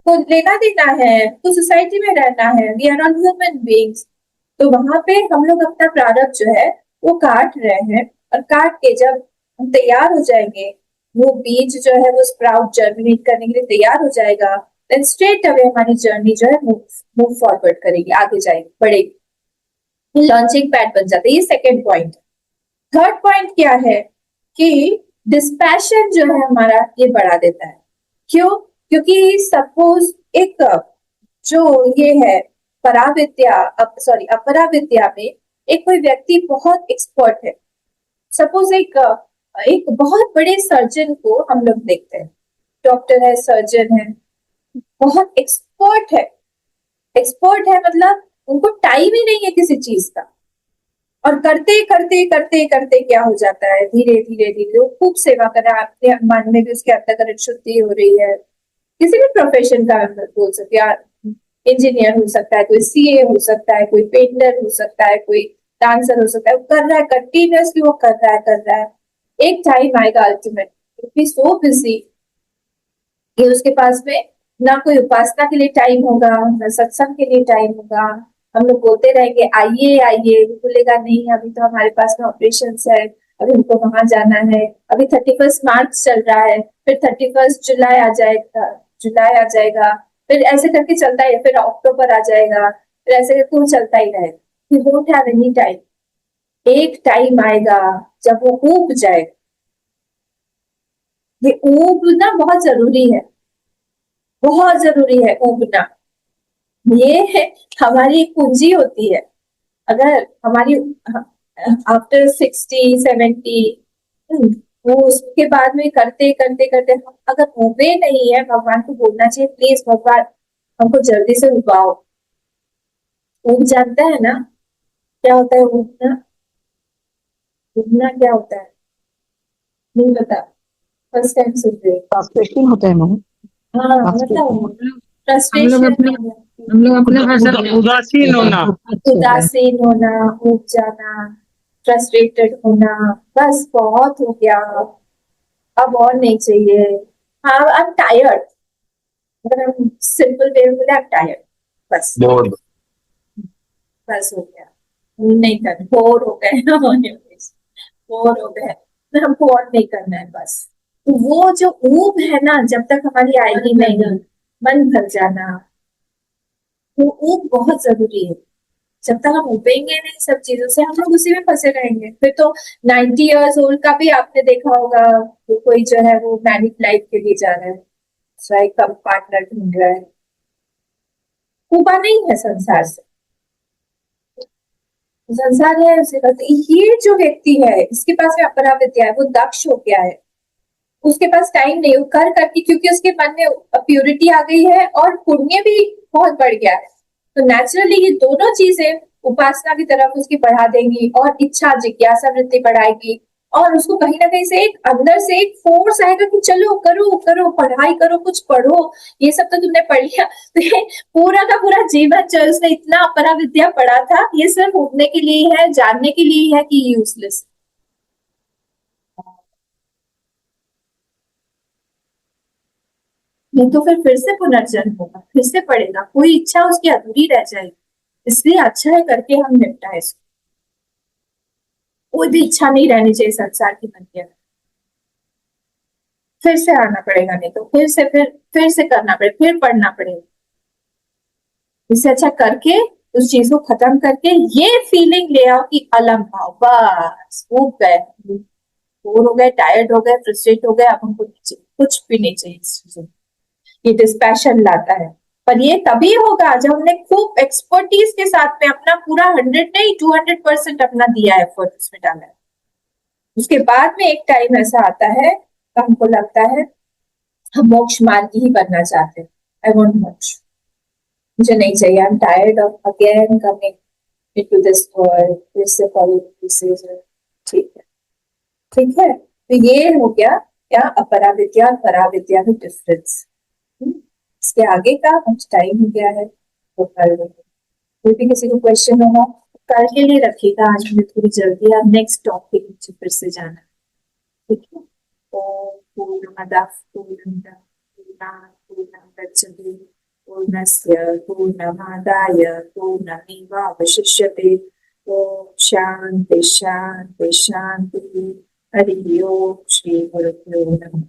तो लेना देना है, तो सोसाइटी में रहना है, we are all human beings. तो वहां पे हम लोग अपना प्रारब्ध जो है वो काट रहे हैं, और काट के जब हम तैयार हो जाएंगे, वो बीज जो है वो स्प्राउट जर्मिनेट करने के लिए तैयार हो जाएगा, देन स्ट्रेट अवे हमारी जर्नी जो है मूव फॉरवर्ड करेगी, आगे जाएगी, बढ़ेगी, लॉन्चिंग पैड बन जाता है। ये सेकेंड पॉइंट। थर्ड पॉइंट क्या है कि डिस्पैशन जो है हमारा ये बढ़ा देता है। क्यों? क्योंकि सपोज एक जो ये है अपरा विद्या में एक कोई व्यक्ति बहुत एक्सपर्ट है, सपोज एक बहुत बड़े सर्जन को हम लोग देखते हैं, डॉक्टर है, सर्जन है, बहुत एक्सपर्ट है मतलब उनको टाइम ही नहीं है किसी चीज का, और करते करते करते करते क्या हो जाता है, धीरे धीरे धीरे वो खूब सेवा कर रहा है, अपने मन में भी उसकी अंतःकरण शुद्धि हो रही है। किसी भी प्रोफेशन का हम बोल सकते हैं, इंजीनियर हो सकता है, कोई सीए हो सकता है, कोई पेंटर हो सकता है, कोई डांसर हो सकता है, वो कर रहा है कंटिन्यूअसली, वो कर रहा है। एक टाइम आएगा अल्टीमेट, बी सो बिजी कि उसके पास में ना कोई उपासना के लिए टाइम होगा, ना सत्संग के लिए टाइम होगा। हम लोग बोलते रहेंगे आइए आइए, वो बोलेगा नहीं अभी तो हमारे पास में ऑपरेशन है, अभी हमको वहां जाना है, अभी 31 मार्च चल रहा है, फिर 31 जुलाई आ जाएगा, फिर ऐसे करके चलता है, फिर अक्टूबर आ जाएगा, फिर ऐसे करके वो चलता ही रहेगा। We don't have any time. एक टाइम आएगा जब वो ऊब जाएगा। ये ऊबना बहुत जरूरी है, बहुत जरूरी है ऊबना। ये है हमारी एक पूंजी होती है, अगर हमारी आफ्टर 60-70 वो उसके बाद में करते करते करते अगर उबे नहीं है, भगवान को बोलना चाहिए प्लीज भगवान हमको जल्दी से उबाओ। ऊब जानता है ना क्या होता है उबना? उबना क्या होता है? नहीं पता, फर्स्ट टाइम सुन रहे हो? फ्रस्ट्रेशन होता है ना। हाँ मतलब हम लोग फ्रस्ट्रेशन, अपने भाषा में उदासीन होना। अच्छा है। उदासीन होना, ऊब जाना, फ्रस्ट्रेटेड होना, बस बहुत हो गया, अब और नहीं चाहिए। हाँ आई एम टायर्ड, अगर हम सिंपल वे में बोले आई एम टायर्ड, बस बोर्ड। बस हो गया, नहीं कर, बोर हो गए बोर हो गए, तो हमको और नहीं करना है बस। तो वो जो ऊब है ना, जब तक हमारी आएगी नहीं, मन भर जाना, वो ऊब बहुत जरूरी है। जब तक हम उबेंगे नहीं सब चीजों से, हम लोग उसी में फंसे रहेंगे। फिर तो 90 इयर्स ओल्ड का भी आपने देखा होगा, तो कोई जो है वो मैरिड लाइफ के लिए जा रहा है, चाहे कम पार्टनर ढूंढ रहा है, उबा नहीं है संसार से, संसार है उसे बस। ये जो व्यक्ति है इसके पास में अपरा विद्या है, वो दक्ष हो गया है, उसके पास टाइम नहीं, वो कर करके, क्योंकि उसके मन में प्योरिटी आ गई है और पुण्य भी बहुत बढ़ गया है, तो नेचुरली ये दोनों चीजें उपासना की तरफ उसकी बढ़ा देंगी और इच्छा जिज्ञासा वृत्ति बढ़ाएगी, और उसको कहीं ना कहीं से एक अंदर से एक फोर्स आएगा कि चलो करो करो, पढ़ाई करो, कुछ पढ़ो, ये सब तो तुमने पढ़ लिया। तो ये पूरा का पूरा जीवन जो उसने इतना अपरा विद्या पढ़ा था, ये सिर्फ उठने के लिए है, जानने के लिए है कि यूजलेस। नहीं तो फिर से पुनर्जन्म होगा, फिर से पड़ेगा, कोई इच्छा उसकी अधूरी रह जाएगी, इसलिए अच्छा है करके हम निपटाए इसको। कोई भी इच्छा नहीं रहनी चाहिए संसार की मन के अंदर, फिर से आना पड़ेगा, नहीं तो फिर से करना पड़ेगा, फिर पढ़ना पड़ेगा। इससे अच्छा करके उस चीज को खत्म करके ये फीलिंग ले आओ कि अलम भाव, बस ऊब गए, बोर हो गए, टायर्ड हो गए, फ्रस्ट्रेट हो गए, अब हमको नहीं चाहिए, कुछ भी नहीं चाहिए इस चीजों में। ये डिस्पैशन लाता है, पर ये तभी होगा जब हमने खूब एक्सपर्टीज के साथ में अपना पूरा 100 नहीं 200% अपना दिया है, एफर्ट उसमें डाला है। उसके बाद में एक टाइम ऐसा आता है तो हमको लगता है हम मोक्ष मार्गी ही बनना चाहते हैं, आई वॉन्ट मोक्ष, मुझे नहीं चाहिए, I am tired of again coming into this world, फिर से फॉलो डिसीजन। ठीक है, ठीक है, तो ये हो गया क्या अपरा विद्या और परा विद्या में डिफरेंस। इसके आगे का कुछ टाइम हो गया है, तो कल कोई भी किसी को क्वेश्चन होगा कल के लिए रखिएगा, आज मुझे थोड़ी जल्दी है, नेक्स्ट टॉपिक मुझे फिर से जाना है, ठीक है। तो पूर्णमदः पूर्णमिदं पूर्णात् पूर्णमुदच्यते पूर्णस्य पूर्णमादाय पूर्णमेवावशिष्यते। ओम शांति शांति शांति। हरि ओम। श्री गुरुभ्यो नमः।